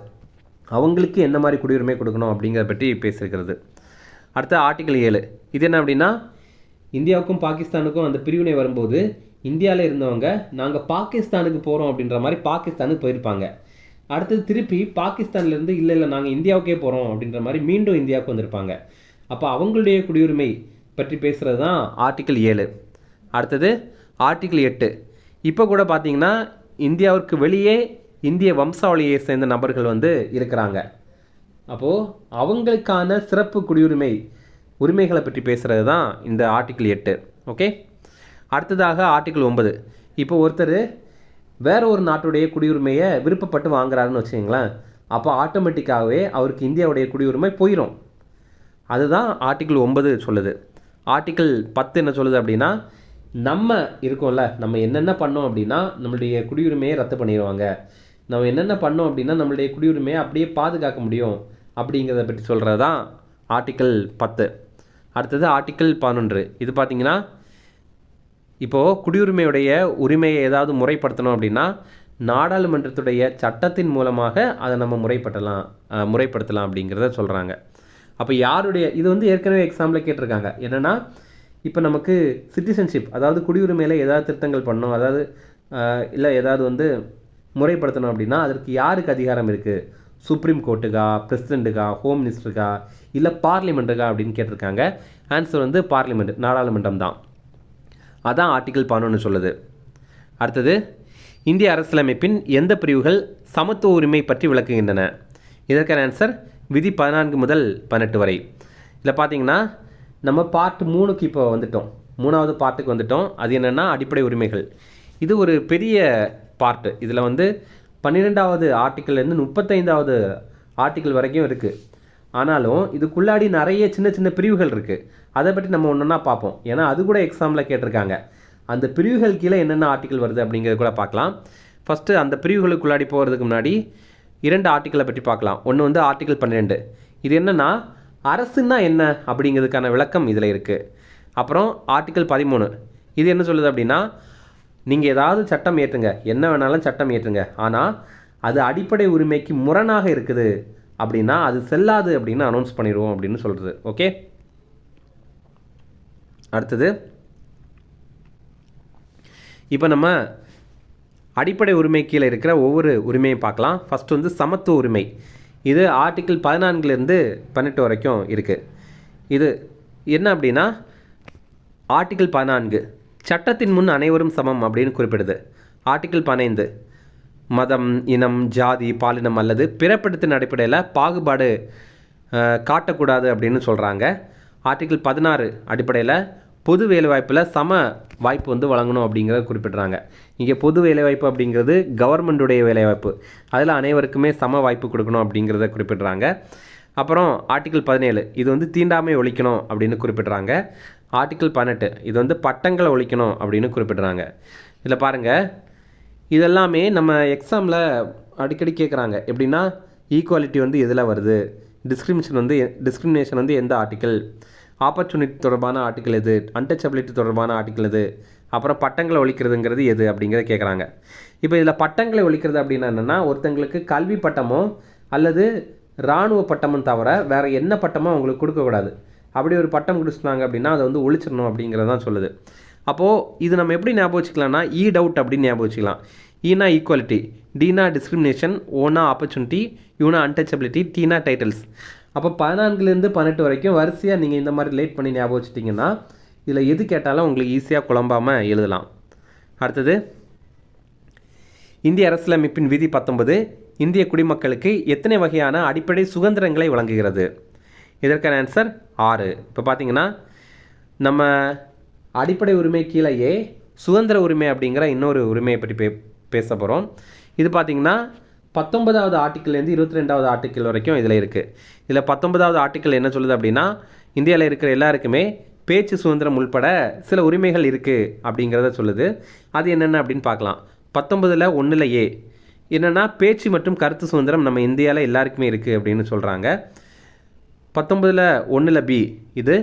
அவங்களுக்கு என்ன மாதிரி குடியுரிமை கொடுக்கணும் அப்படிங்கிறத பற்றி பேசியிருக்கிறது. அடுத்த ஆர்டிக்கிள் 7 இது என்ன அப்படின்னா இந்தியாவுக்கும் பாகிஸ்தானுக்கும் அந்த பிரிவினை வரும்போது இந்தியாவில் இருந்தவங்க நாங்கள் பாகிஸ்தானுக்கு போகிறோம் அப்படின்ற மாதிரி பாகிஸ்தானுக்கு போயிருப்பாங்க. அடுத்தது திருப்பி பாகிஸ்தான்லேருந்து இல்லை நாங்கள் இந்தியாவுக்கே போகிறோம் அப்படின்ற மாதிரி மீண்டும் இந்தியாவுக்கு வந்திருப்பாங்க. அப்போ அவங்களுடைய குடியுரிமை பற்றி பேசுகிறது தான் ஆர்டிக்கிள் 7. அடுத்தது ஆர்டிக்கிள் 8. இப்போ கூட பார்த்தீங்கன்னா இந்தியாவிற்கு வெளியே இந்திய வம்சாவளியை சேர்ந்த நபர்கள் வந்து இருக்கிறாங்க. அப்போது அவங்களுக்கான சிறப்பு குடியுரிமை உரிமைகளை பற்றி பேசுகிறது தான் இந்த ஆர்டிக்கிள் 8. ஓகே. அடுத்ததாக ஆர்டிக்கிள் 9. இப்போ ஒருத்தர் வேற ஒரு நாட்டுடைய குடியுரிமையை விருப்பப்பட்டு வாங்குறாருன்னு வச்சுக்கிங்களேன், அப்போ ஆட்டோமேட்டிக்காகவே அவருக்கு இந்தியாவுடைய குடியுரிமை போயிடும். அதுதான் ஆர்டிக்கிள் 9 சொல்லுது. ஆர்டிக்கிள் 10 என்ன சொல்லுது அப்படின்னா, நம்ம இருக்கோம்ல, நம்ம என்னென்ன பண்ணோம் அப்படின்னா நம்மளுடைய குடியுரிமையை ரத்து பண்ணிடுவாங்க, நம்ம என்னென்ன பண்ணோம் அப்படின்னா நம்மளுடைய குடியுரிமையை அப்படியே பாதுகாக்க முடியும் அப்படிங்கிறத பற்றி சொல்கிறது தான் ஆர்டிக்கிள் 10. அடுத்தது ஆர்டிக்கிள் 11. இது பார்த்திங்கன்னா, இப்போது குடியுரிமையுடைய உரிமையை ஏதாவது முறைப்படுத்தணும் அப்படின்னா நாடாளுமன்றத்துடைய சட்டத்தின் மூலமாக அதை நம்ம முறைப்படுத்தலாம் அப்படிங்கிறத சொல்கிறாங்க. அப்போ யாருடைய இது வந்து ஏற்கனவே எக்ஸாம்பிள் கேட்டிருக்காங்க. என்னென்னா, இப்போ நமக்கு சிட்டிசன்ஷிப், அதாவது குடியுரிமையில் ஏதாவது திருத்தங்கள் பண்ணணும், அதாவது இல்லை ஏதாவது வந்து முறைப்படுத்தணும் அப்படின்னா அதற்கு யாருக்கு அதிகாரம் இருக்குது? சுப்ரீம் கோர்ட்டுக்கா, பிரசிடெண்ட்டுக்கா, ஹோம் மினிஸ்டருக்கா, இல்லை பார்லிமெண்ட்டுக்கா அப்படின்னு கேட்டிருக்காங்க. ஆன்சர் வந்து பார்லிமெண்ட், நாடாளுமன்றம் தான். அதான் ஆர்டிக்கிள் 11 சொல்லுது. அடுத்தது, இந்திய அரசியலமைப்பின் எந்த பிரிவுகள் சமத்துவ உரிமை பற்றி விளக்குகின்றன? இதற்கான ஆன்சர் விதி 14 முதல் 18 வரை. இதில் பார்த்தீங்கன்னா நம்ம பார்ட் 3க்கு இப்போ வந்துட்டோம், 3வது பார்ட்டுக்கு வந்துட்டோம். அது என்னென்னா அடிப்படை உரிமைகள். இது ஒரு பெரிய பார்ட்டு. இதில் வந்து 12வது ஆர்டிக்கிள்லேருந்து 35வது ஆர்டிக்கிள் வரைக்கும் இருக்குது. ஆனாலும் இதுக்குள்ளாடி நிறைய சின்ன சின்ன பிரிவுகள் இருக்குது. அதை பற்றி நம்ம ஒன்றுன்னா பார்ப்போம். ஏன்னா அது கூட எக்ஸாமில் கேட்டிருக்காங்க. அந்த பிரிவுகள் கீழே என்னென்ன ஆர்டிக்கிள் வருது அப்படிங்கிறது கூட பார்க்கலாம். ஃபஸ்ட்டு அந்த பிரிவுகளுக்குள்ளாடி போகிறதுக்கு முன்னாடி 2 ஆர்டிக்கிளை பற்றி பார்க்கலாம். ஒன்று வந்து ஆர்டிக்கிள் 12. இது என்னென்னா அரசுன்னா என்ன அப்படிங்கிறதுக்கான விளக்கம் இதில் இருக்குது. அப்புறம் ஆர்டிக்கிள் 13. இது என்ன சொல்லுது அப்படின்னா, நீங்கள் ஏதாவது சட்டம் ஏற்றுங்க, என்ன வேணாலும் சட்டம் ஏற்றுங்க, ஆனால் அது அடிப்படை உரிமைக்கு முரணாக இருக்குது அப்படின்னா அது செல்லாது அப்படின்னு அனௌன்ஸ் பண்ணிடுவோம் அப்படின்னு சொல்கிறது. ஓகே. அடுத்தது, இப்போ நம்ம அடிப்படை உரிமை கீழே இருக்கிற ஒவ்வொரு உரிமையும் பார்க்கலாம். ஃபஸ்ட்டு வந்து சமத்துவ உரிமை. இது ஆர்டிக்கிள் 14லேருந்து 18 வரைக்கும் இருக்குது. இது என்ன அப்படின்னா, ஆர்டிக்கிள் 14 சட்டத்தின் முன் அனைவரும் சமம் அப்படின்னு குறிப்பிடுது. ஆர்டிக்கிள் 15 மதம், இனம், ஜாதி, பாலினம் அல்லது பிறப்பிடத்தின் அடிப்படையில் பாகுபாடு காட்டக்கூடாது அப்படின்னு சொல்கிறாங்க. ஆர்டிக்கிள் 16 அடிப்படையில் பொது வேலைவாய்ப்பில் சம வாய்ப்பு வந்து வழங்கணும் அப்படிங்கிறத குறிப்பிட்றாங்க. இங்கே பொது வேலைவாய்ப்பு அப்படிங்கிறது கவர்மெண்ட்டுடைய வேலைவாய்ப்பு, அதில் அனைவருக்குமே சம வாய்ப்பு கொடுக்கணும் அப்படிங்கிறத குறிப்பிட்றாங்க. அப்புறம் ஆர்டிக்கிள் 17 இது வந்து தீண்டாமை ஒழிக்கணும் அப்படின்னு குறிப்பிட்றாங்க. ஆர்டிக்கிள் 18 இது வந்து பட்டங்களை ஒழிக்கணும் அப்படின்னு குறிப்பிட்றாங்க. இதில் பாருங்கள், இதெல்லாமே நம்ம எக்ஸாமில் அடிக்கடி கேட்குறாங்க. எப்படின்னா, ஈக்குவாலிட்டி வந்து எதில் வருது, டிஸ்கிரிமினேஷன் வந்து எந்த ஆர்டிக்கிள், ஆப்பர்ச்சுனிட்டி தொடர்பான ஆர்டிக்கிள் எது, அன்டச்சபிலிட்டி தொடர்பான ஆர்டிக்கிள் எது, அப்புறம் பட்டங்களை ஒழிக்கிறதுங்கிறது எது அப்படிங்கிறத கேட்குறாங்க. இப்போ இதில் பட்டங்களை ஒழிக்கிறது அப்படின்னா என்னென்னா, ஒருத்தங்களுக்கு கல்வி பட்டமோ அல்லது இராணுவ பட்டமும் தவிர வேறு என்ன பட்டமோ அவங்களுக்கு கொடுக்கக்கூடாது. அப்படி ஒரு பட்டம் கொடுத்துட்டாங்க அப்படின்னா அதை வந்து ஒழிச்சிடணும் அப்படிங்கிறது தான் சொல்லுது. அப்போது இது நம்ம எப்படி ஞாபகம் வச்சுக்கலாம்னா, டவுட் அப்படின்னு ஞாபகம் வச்சுக்கலாம். ஈனா ஈக்குவாலிட்டி, டீனா டிஸ்கிரிமினேஷன், ஓனா ஆப்பர்ச்சுனிட்டி, யூனா அன்டச்சபிலிட்டி, டீனா டைட்டில்ஸ். அப்போ 14லேருந்து 18 வரைக்கும் வரிசையாக நீங்கள் இந்த மாதிரி லேட் பண்ணி ஞாபகம் வச்சுட்டிங்கன்னா இதில் எது கேட்டாலும் உங்களுக்கு ஈஸியாக குழம்பாமல் எழுதலாம். அடுத்தது, இந்திய அரசியலமைப்பின் விதி 19 இந்திய குடிமக்களுக்கு எத்தனை வகையான அடிப்படை சுதந்திரங்களை வழங்குகிறது? இதற்கான ஆன்சர் 6. இப்போ பார்த்தீங்கன்னா நம்ம அடிப்படை உரிமை கீழேயே சுதந்திர உரிமை அப்படிங்கிற இன்னொரு உரிமையை பற்றி பேச போகிறோம். இது பார்த்திங்கன்னா 19வது ஆர்டிக்கிள்லேருந்து 22வது ஆர்டிக்கிள் வரைக்கும் இதில் இருக்குது. இதில் 19வது ஆர்டிக்கிள் என்ன சொல்லுது அப்படின்னா, இந்தியாவில் இருக்கிற எல்லாருக்குமே பேச்சு சுதந்திரம் உள்பட சில உரிமைகள் இருக்குது அப்படிங்கிறத சொல்லுது. அது என்னென்ன அப்படின்னு பார்க்கலாம். 19ல் 1 என்னென்னா, பேச்சு மற்றும் கருத்து சுதந்திரம் நம்ம இந்தியாவில் எல்லாருக்குமே இருக்குது அப்படின்னு சொல்கிறாங்க. 19ல் 1 இது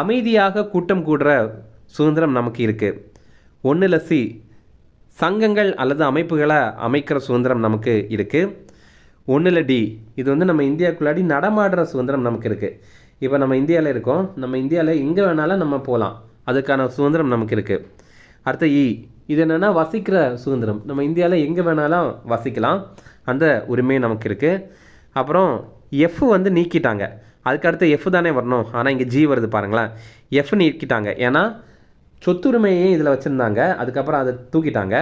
அமைதியாக கூட்டம் கூடுற சுதந்திரம் நமக்கு இருக்குது. 1 சங்கங்கள் அல்லது அமைப்புகளை அமைக்கிற சுதந்திரம் நமக்கு இருக்குது. 1 இது வந்து நம்ம இந்தியாவுக்குள்ளாடி நடமாடுற சுதந்திரம் நமக்கு இருக்குது. இப்போ நம்ம இந்தியாவில் இருக்கோம், நம்ம இந்தியாவில் எங்கே வேணாலும் நம்ம போகலாம், அதுக்கான சுதந்திரம் நமக்கு இருக்குது. அடுத்த இ, இது என்னென்னா வசிக்கிற சுதந்திரம். நம்ம இந்தியாவில் எங்கே வேணாலும் வசிக்கலாம், அந்த உரிமை நமக்கு இருக்குது. அப்புறம் எஃப் வந்து நீக்கிட்டாங்க, அதுக்கு அடுத்து எஃப் தானே வரணும், ஆனால் இங்கே ஜி வருது பாருங்களேன். எஃப் நீக்கிட்டாங்க, ஏன்னா சொத்துரிமையே இதில் வச்சுருந்தாங்க, அதுக்கப்புறம் அதை தூக்கிட்டாங்க.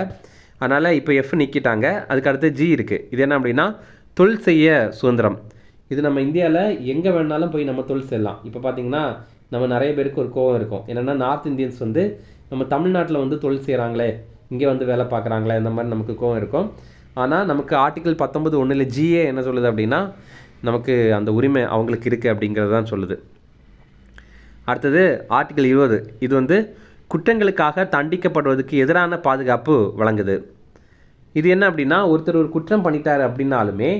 அதனால் இப்போ எஃப் நீக்கிட்டாங்க, அதுக்கு அடுத்து ஜி இருக்குது. இது என்ன அப்படின்னா தொழில் செய்ய சுதந்திரம். இது நம்ம இந்தியாவில் எங்கே வேணாலும் போய் நம்ம தொழில் செய்யலாம். இப்போ பார்த்திங்கன்னா நம்ம நிறைய பேருக்கு ஒரு கோவம் இருக்கும், என்னென்னா நார்த் இந்தியன்ஸ் வந்து நம்ம தமிழ்நாட்டில் வந்து தொழில் செய்கிறாங்களே, இங்கே வந்து வேலை பார்க்குறாங்களே, இந்த மாதிரி நமக்கு கோவம் இருக்கும். ஆனால் நமக்கு ஆர்டிகிள் 19(1) ஜிஏ என்ன சொல்லுது அப்படின்னா நமக்கு அந்த உரிமை அவங்களுக்கு இருக்குது அப்படிங்கிறது தான் சொல்லுது. அடுத்தது ஆர்டிகிள் 20, இது வந்து குற்றங்களுக்காக தண்டிக்கப்படுவதற்கு எதிரான பாதுகாப்பு வழங்குது. இது என்ன அப்படின்னா ஒருத்தர் ஒரு குற்றம் பண்ணிட்டார் அப்படின்னாலுமே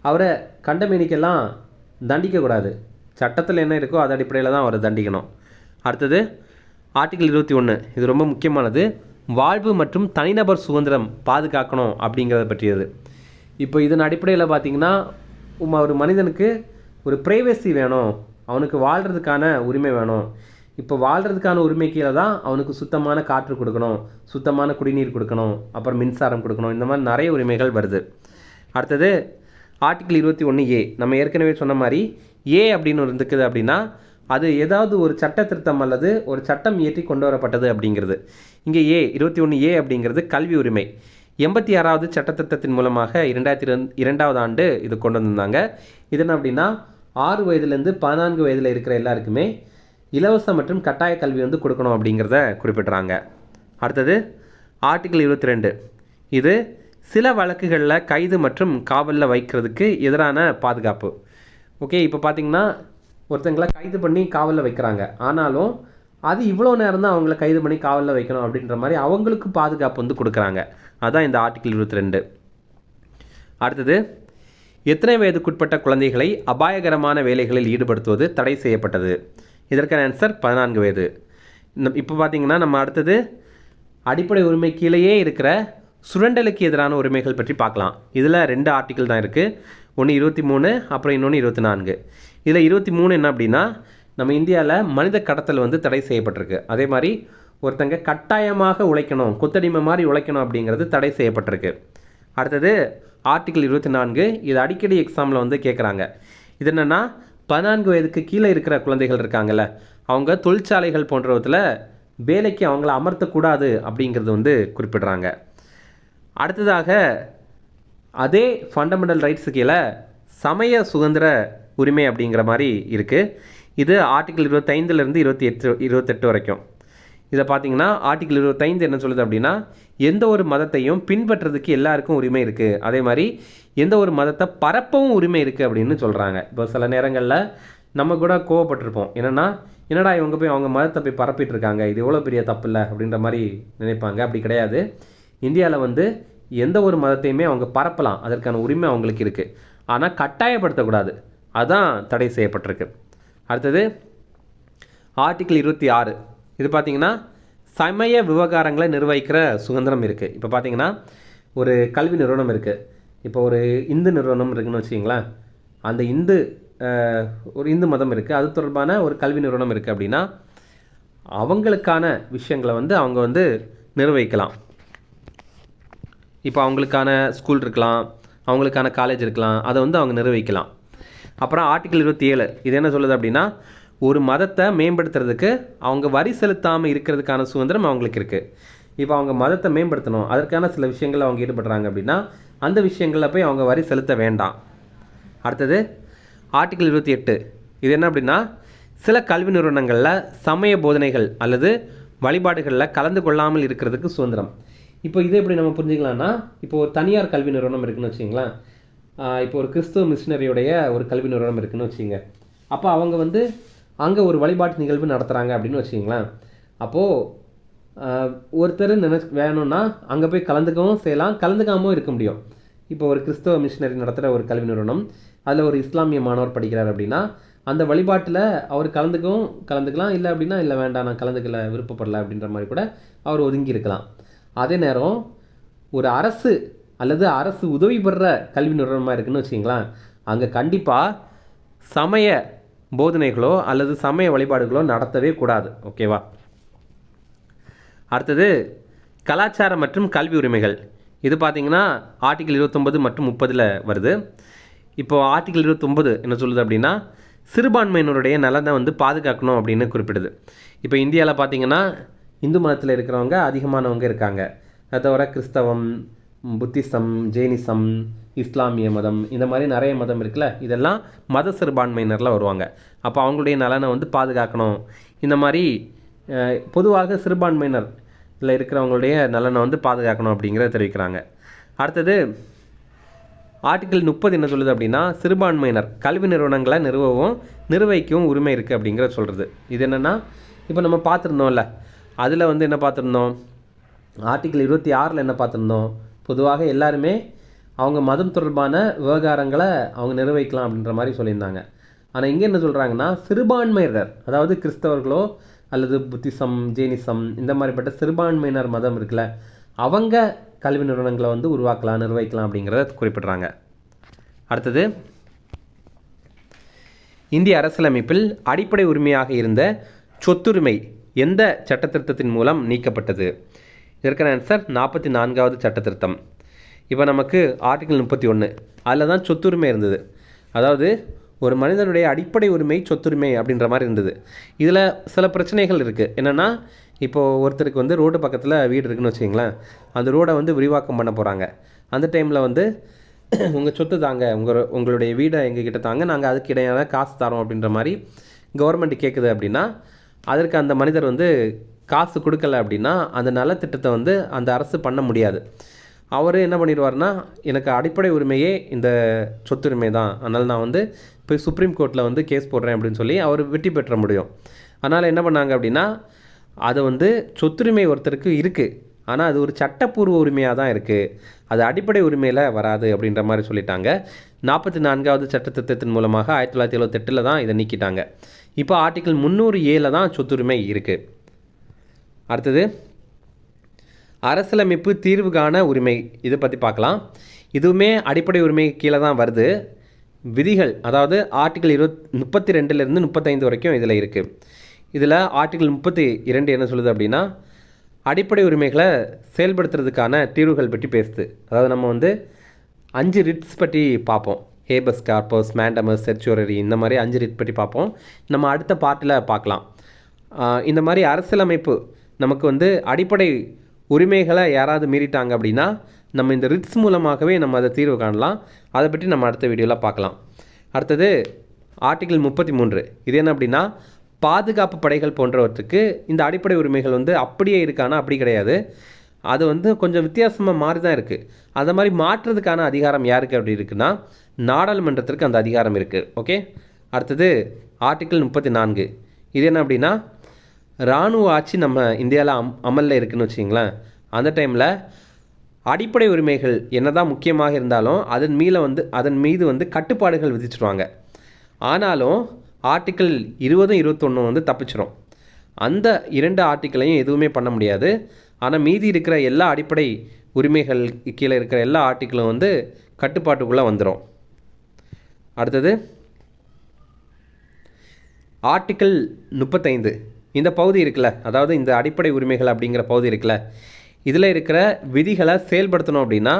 அவரை கண்டமேனிக்கெல்லாம் தண்டிக்கக்கூடாது, சட்டத்தில் என்ன இருக்கோ அது அடிப்படையில் தான் அவரை தண்டிக்கணும். அடுத்தது ஆர்டிகிள் 21, இது ரொம்ப முக்கியமானது, வாழ்வு மற்றும் தனிநபர் சுதந்திரம் பாதுகாக்கணும் அப்படிங்கிறத பற்றியது. இப்போ இதன் அடிப்படையில் பார்த்திங்கன்னா ஒரு மனிதனுக்கு ஒரு ப்ரைவசி வேணும், அவனுக்கு வாழ்கிறதுக்கான உரிமை வேணும். இப்போ வாழ்கிறதுக்கான உரிமை கீழே தான் அவனுக்கு சுத்தமான காற்று கொடுக்கணும், சுத்தமான குடிநீர் கொடுக்கணும், அப்புறம் மின்சாரம் கொடுக்கணும், இந்த மாதிரி நிறைய உரிமைகள் வருது. அடுத்தது ஆர்டிகிள் 21A, நம்ம ஏற்கனவே சொன்ன மாதிரி ஏ அப்படின்னு ஒரு இருக்குது அப்படின்னா அது ஏதாவது ஒரு சட்ட திருத்தம் அல்லது ஒரு சட்டம் இயற்றி கொண்டு வரப்பட்டது அப்படிங்கிறது. இங்கே 21A அப்படிங்கிறது கல்வி உரிமை. 86வது சட்டத்திட்டத்தின் மூலமாக 2002ஆம் ஆண்டு இது கொண்டு வந்திருந்தாங்க. இது என்ன அப்படின்னா 6 வயதுலேருந்து 14 வயதில் இருக்கிற எல்லாருக்குமே இலவச மற்றும் கட்டாய கல்வி வந்து கொடுக்கணும் அப்படிங்கிறத குறிப்பிட்றாங்க. அடுத்தது ஆர்டிகிள் 22, இது சில வழக்குகளில் கைது மற்றும் காவலில் வைக்கிறதுக்கு எதிரான பாதுகாப்பு. ஓகே, இப்போ பார்த்திங்கன்னா ஒருத்தங்களை கைது பண்ணி காவலில் வைக்கிறாங்க, ஆனாலும் அது இவ்வளோ நேரம் தான் அவங்கள கைது பண்ணி காவலில் வைக்கணும் அப்படின்ற மாதிரி அவங்களுக்கு பாதுகாப்பு வந்து கொடுக்குறாங்க. அதுதான் இந்த ஆர்டிகிள் 22. அடுத்தது எத்தனை வயதுக்குட்பட்ட குழந்தைகளை அபாயகரமான வேலைகளில் ஈடுபடுத்துவது தடை செய்யப்பட்டது? இதற்கான ஆன்சர் 14 வயது. இப்போ பார்த்திங்கன்னா நம்ம அடுத்தது அடிப்படை உரிமை கீழேயே இருக்கிற சுரண்டலுக்கு எதிரான உரிமைகள் பற்றி பார்க்கலாம். இதில் 2 ஆர்டிகிள் தான் இருக்குது, ஒன்று 23, அப்புறம் இன்னொன்று 24. இதில் 23 என்ன அப்படின்னா நம்ம இந்தியாவில் மனித கடத்தல் வந்து தடை செய்யப்பட்டிருக்கு. அதே மாதிரி ஒருத்தங்க கட்டாயமாக உழைக்கணும், கொத்தடிமை மாதிரி உழைக்கணும் அப்படிங்கிறது தடை செய்யப்பட்டிருக்கு. அடுத்தது ஆர்டிகிள் 24, இது அடிக்கடி எக்ஸாமில் வந்து கேட்குறாங்க. இது என்னென்னா 14 வயதுக்கு கீழே இருக்கிற குழந்தைகள் இருக்காங்கள்ல, அவங்க தொழிற்சாலைகள் போன்றவற்றில் வேலைக்கு அவங்கள அமர்த்தக்கூடாது அப்படிங்கிறது வந்து குறிப்பிடுறாங்க. அடுத்ததாக அதே ஃபண்டமெண்டல் ரைட்ஸு கீழே சமய சுதந்திர உரிமை அப்படிங்கிற மாதிரி இருக்குது. இது ஆர்டிகிள் 25லேருந்து 28 வரைக்கும். இதை பார்த்தீங்கன்னா ஆர்டிகிள் 25 என்ன சொல்லுது அப்படின்னா எந்த ஒரு மதத்தையும் பின்பற்றுறதுக்கு எல்லாருக்கும் உரிமை இருக்குது, அதே மாதிரி எந்த ஒரு மதத்தை பரப்பவும் உரிமை இருக்குது அப்படின்னு சொல்கிறாங்க. இப்போ சில நேரங்களில் நம்ம கூட கோவப்பட்டிருப்போம், என்னடா இவங்க போய் அவங்க மதத்தை போய் பரப்பிட்டு இருக்காங்க, இது எவ்வளோ பெரிய தப்பு இல்லை அப்படின்ற மாதிரி நினைப்பாங்க. அப்படி கிடையாது. இந்தியாவில் வந்து எந்த ஒரு மதத்தையுமே அவங்க பரப்பலாம், அதற்கான உரிமை அவங்களுக்கு இருக்குது, ஆனால் கட்டாயப்படுத்தக்கூடாது, அதுதான் தடை செய்யப்பட்டிருக்கு. அடுத்தது ஆர்டிகிள் 26, இது பார்த்திங்கன்னா சமய விவகாரங்களை நிர்வகிக்கிற சுதந்திரம் இருக்குது. இப்போ பார்த்திங்கன்னா ஒரு கல்வி நிறுவனம் இருக்குது, இப்போ ஒரு இந்து நிறுவனம் இருக்குதுன்னு வச்சிங்களேன், அந்த ஒரு இந்து மதம் இருக்குது, அது தொடர்பான ஒரு கல்வி நிறுவனம் இருக்குது அப்படின்னா அவங்களுக்கான விஷயங்களை வந்து அவங்க வந்து நிர்வகிக்கலாம். இப்போ அவங்களுக்கான ஸ்கூல் இருக்கலாம், அவங்களுக்கான காலேஜ் இருக்கலாம், அதை வந்து அவங்க நிர்வகிக்கலாம். அப்புறம் ஆர்டிகிள் 27, இது என்ன சொல்லுது அப்படின்னா ஒரு மதத்தை மேம்படுத்துறதுக்கு அவங்க வரி செலுத்தாமல் இருக்கிறதுக்கான சுதந்திரம் அவங்களுக்கு இருக்குது. இப்போ அவங்க மதத்தை மேம்படுத்தணும், அதற்கான சில விஷயங்கள் அவங்க ஈடுபடுறாங்க அப்படின்னா அந்த விஷயங்களில் போய் அவங்க வரி செலுத்த வேண்டாம். அடுத்தது ஆர்டிகிள் 28, இது என்ன அப்படின்னா சில கல்வி நிறுவனங்களில் சமய போதனைகள் அல்லது வழிபாடுகளில் கலந்து கொள்ளாமல் இருக்கிறதுக்கு சுதந்திரம். இப்போ இதை எப்படி நம்ம புரிஞ்சுக்கலாம்னா, இப்போ ஒரு தனியார் கல்வி நிறுவனம் இருக்குதுன்னு வச்சிங்களேன், இப்போ ஒரு கிறிஸ்துவ மிஷினரியோடைய ஒரு கல்வி நிறுவனம் இருக்குதுன்னு வச்சுங்க, அப்போ அவங்க வந்து அங்கே ஒரு வழிபாட்டு நிகழ்வு நடத்துகிறாங்க அப்படின்னு வச்சுக்கிங்களேன், அப்போது ஒருத்தர் வேணும்னா அங்கே போய் கலந்துக்கவும் செய்யலாம், கலந்துக்காமல் இருக்க முடியும். இப்போ ஒரு கிறிஸ்தவ மிஷினரி நடத்துகிற ஒரு கல்வி நிறுவனம், அதில் ஒரு இஸ்லாமிய மாணவர் படிக்கிறார் அப்படின்னா அந்த வழிபாட்டில் அவர் கலந்துக்கலாம், இல்லை அப்படின்னா இல்லை வேண்டாம் நான் கலந்துக்கல விருப்பப்படலை அப்படின்ற மாதிரி கூட அவர் ஒதுங்கி இருக்கலாம். அதே நேரம் ஒரு அரசு அல்லது அரசு உதவி பெறுற கல்வி நிறுவனமாக இருக்குதுன்னு வச்சிங்களேன், அங்கே கண்டிப்பாக சமய போதனைகளோ அல்லது சமய வழிபாடுகளோ நடத்தவே கூடாது. ஓகேவா? அடுத்தது கலாச்சாரம் மற்றும் கல்வி உரிமைகள் இது பார்த்திங்கன்னா ஆர்டிகிள் 29 மற்றும் 30 வருது. இப்போது ஆர்டிகிள் 29 என்ன சொல்லுது அப்படின்னா சிறுபான்மையினருடைய நலனை வந்து பாதுகாக்கணும் அப்படின்னு குறிப்பிடுது. இப்போ இந்தியாவில் பார்த்திங்கன்னா இந்து மதத்தில் இருக்கிறவங்க அதிகமானவங்க இருக்காங்க. அதை தவிர கிறிஸ்தவம், புத்திசம், ஜெயினிசம், இஸ்லாமிய மதம், இந்த மாதிரி நிறைய மதம் இருக்குல்ல, இதெல்லாம் மத சிறுபான்மையினரில் வருவாங்க. அப்போ அவங்களுடைய நலனை வந்து பாதுகாக்கணும். இந்த மாதிரி பொதுவாக சிறுபான்மையினரில் இருக்கிறவங்களுடைய நலனை வந்து பாதுகாக்கணும் அப்படிங்கிறத தெரிவிக்கிறாங்க. அடுத்தது ஆர்டிகிள் 30 என்ன சொல்லுது அப்படின்னா சிறுபான்மையினர் கல்வி நிறுவனங்களை நிர்வகிக்கவும் உரிமை இருக்குது அப்படிங்கிறத சொல்கிறது. இது என்னென்னா இப்போ நம்ம பார்த்துருந்தோம்ல, அதில் வந்து என்ன பார்த்துருந்தோம், ஆர்டிகிள் 26 என்ன பார்த்துருந்தோம், பொதுவாக எல்லாருமே அவங்க மதம் தொடர்பான விவகாரங்களை அவங்க நிர்வகிக்கலாம் அப்படின்ற மாதிரி சொல்லியிருந்தாங்க. ஆனால் இங்கே என்ன சொல்கிறாங்கன்னா சிறுபான்மையினர், அதாவது கிறிஸ்தவர்களோ அல்லது புத்திசம், ஜெயினிசம் இந்த மாதிரிப்பட்ட சிறுபான்மையினர் மதம் இருக்குல்ல, அவங்க கல்வி நிறுவனங்களை வந்து உருவாக்கலாம், நிர்வகிக்கலாம் அப்படிங்கிறத குறிப்பிட்றாங்க. அடுத்தது இந்திய அரசியலமைப்பில் அடிப்படை உரிமையாக இருந்த சொத்துரிமை எந்த சட்டத்திருத்தத்தின் மூலம் நீக்கப்பட்டது? இதற்கான ஆன்சர் 44வது சட்டத்திருத்தம். இப்போ நமக்கு ஆர்டிகிள் 31 அதில் தான் சொத்துரிமை இருந்தது. அதாவது ஒரு மனிதனுடைய அடிப்படை உரிமை சொத்துரிமை அப்படின்ற மாதிரி இருந்தது. இதில் சில பிரச்சனைகள் இருக்குது. என்னென்னா இப்போது ஒருத்தருக்கு வந்து ரோடு பக்கத்தில் வீடு இருக்குதுன்னு வச்சுக்கிங்களேன், அந்த ரோடை வந்து விரிவாக்கம் பண்ண போகிறாங்க. அந்த டைமில் வந்து உங்கள் சொத்து தாங்க, உங்களுடைய வீடை எங்ககிட்ட தாங்க, நாங்கள் அதுக்கு இடையான காசு தரோம் அப்படின்ற மாதிரி கவர்மெண்ட் கேட்குது அப்படின்னா அதற்கு அந்த மனிதர் வந்து காசு கொடுக்கல அப்படின்னா அந்த நலத்திட்டத்தை வந்து அந்த அரசு பண்ண முடியாது. அவர் என்ன பண்ணிடுவார்னா, எனக்கு அடிப்படை உரிமையே இந்த சொத்துரிமை தான், அதனால் நான் வந்து போய் சுப்ரீம் கோர்ட்டில் வந்து கேஸ் போடுறேன் அப்படின்னு சொல்லி அவர் வெற்றி பெற்ற முடியும். அதனால் என்ன பண்ணாங்க அப்படின்னா, அது வந்து சொத்துரிமை ஒருத்தருக்கு இருக்குது, ஆனால் அது ஒரு சட்டப்பூர்வ உரிமையாக தான் இருக்குது, அது அடிப்படை உரிமையில் வராது அப்படின்ற மாதிரி சொல்லிட்டாங்க. 44வது சட்டத்திட்டத்தின் மூலமாக 1978 தான் இதை நீக்கிட்டாங்க. இப்போ ஆர்டிகிள் 307 தான் சொத்துரிமை இருக்குது. அடுத்தது அரசியலமைப்பு தீர்வு காண உரிமை, இதை பற்றி பார்க்கலாம். இதுவுமே அடிப்படை உரிமை கீழே தான் வருது. விதிகள், அதாவது ஆர்டிகிள் 32லேருந்து 35 வரைக்கும் இதில் இருக்குது. இதில் ஆர்டிகிள் 32 என்ன சொல்லுது அப்படின்னா அடிப்படை உரிமைகளை செயல்படுத்துறதுக்கான தீர்வுகள் பற்றி பேசுது. அதாவது நம்ம வந்து 5 ரிட்ஸ் பற்றி பார்ப்போம். ஹேபஸ் கார்பஸ், மேண்டமஸ், செர்ச்சுரரி, இந்த மாதிரி 5 ரிட் பற்றி பார்ப்போம். நம்ம அடுத்த பார்ட்டில் பார்க்கலாம். இந்த மாதிரி அரசியலமைப்பு நமக்கு வந்து அடிப்படை உரிமைகளை யாராவது மீறிட்டாங்க அப்படின்னா நம்ம இந்த ரிட்ஸ் மூலமாகவே நம்ம அதை தீர்வு காணலாம். அதை பற்றி நம்ம அடுத்த வீடியோவில் பார்க்கலாம். அடுத்தது ஆர்டிகிள் 33. இது என்ன அப்படின்னா பாதுகாப்பு படைகள் போன்றவற்றுக்கு இந்த அடிப்படை உரிமைகள் வந்து அப்படியே இருக்கானா? அப்படி கிடையாது. அது வந்து கொஞ்சம் வித்தியாசமாக மாறி தான் இருக்குது. அந்த மாதிரி மாற்றுறதுக்கான அதிகாரம் யாருக்கு அப்படி இருக்குன்னா நாடாளுமன்றத்திற்கு அந்த அதிகாரம் இருக்குது. ஓகே. அடுத்தது ஆர்டிகிள் 34. இது என்ன அப்படின்னா இராணுவ ஆட்சி நம்ம இந்தியாவில் அமலில் இருக்குதுன்னு வச்சிங்களேன், அந்த டைமில் அடிப்படை உரிமைகள் என்ன தான் முக்கியமாக இருந்தாலும் அதன் மீது வந்து கட்டுப்பாடுகள் விதிச்சிருவாங்க. ஆனாலும் ஆர்டிக்கிள் 20, 21 வந்து தப்பிச்சிடும். அந்த 2 ஆர்டிக்கிளையும் எதுவுமே பண்ண முடியாது. ஆனால் மீதி இருக்கிற எல்லா அடிப்படை உரிமைகள் கீழே இருக்கிற எல்லா ஆர்டிக்கிளும் வந்து கட்டுப்பாட்டுக்குள்ளே வந்துடும். அடுத்தது ஆர்டிக்கிள் 35. இந்த பகுதி இருக்குல்ல, அதாவது இந்த அடிப்படை உரிமைகள் அப்படிங்கிற பகுதி இருக்குல்ல, இதில் இருக்கிற விதிகளை செயல்படுத்தணும் அப்படின்னா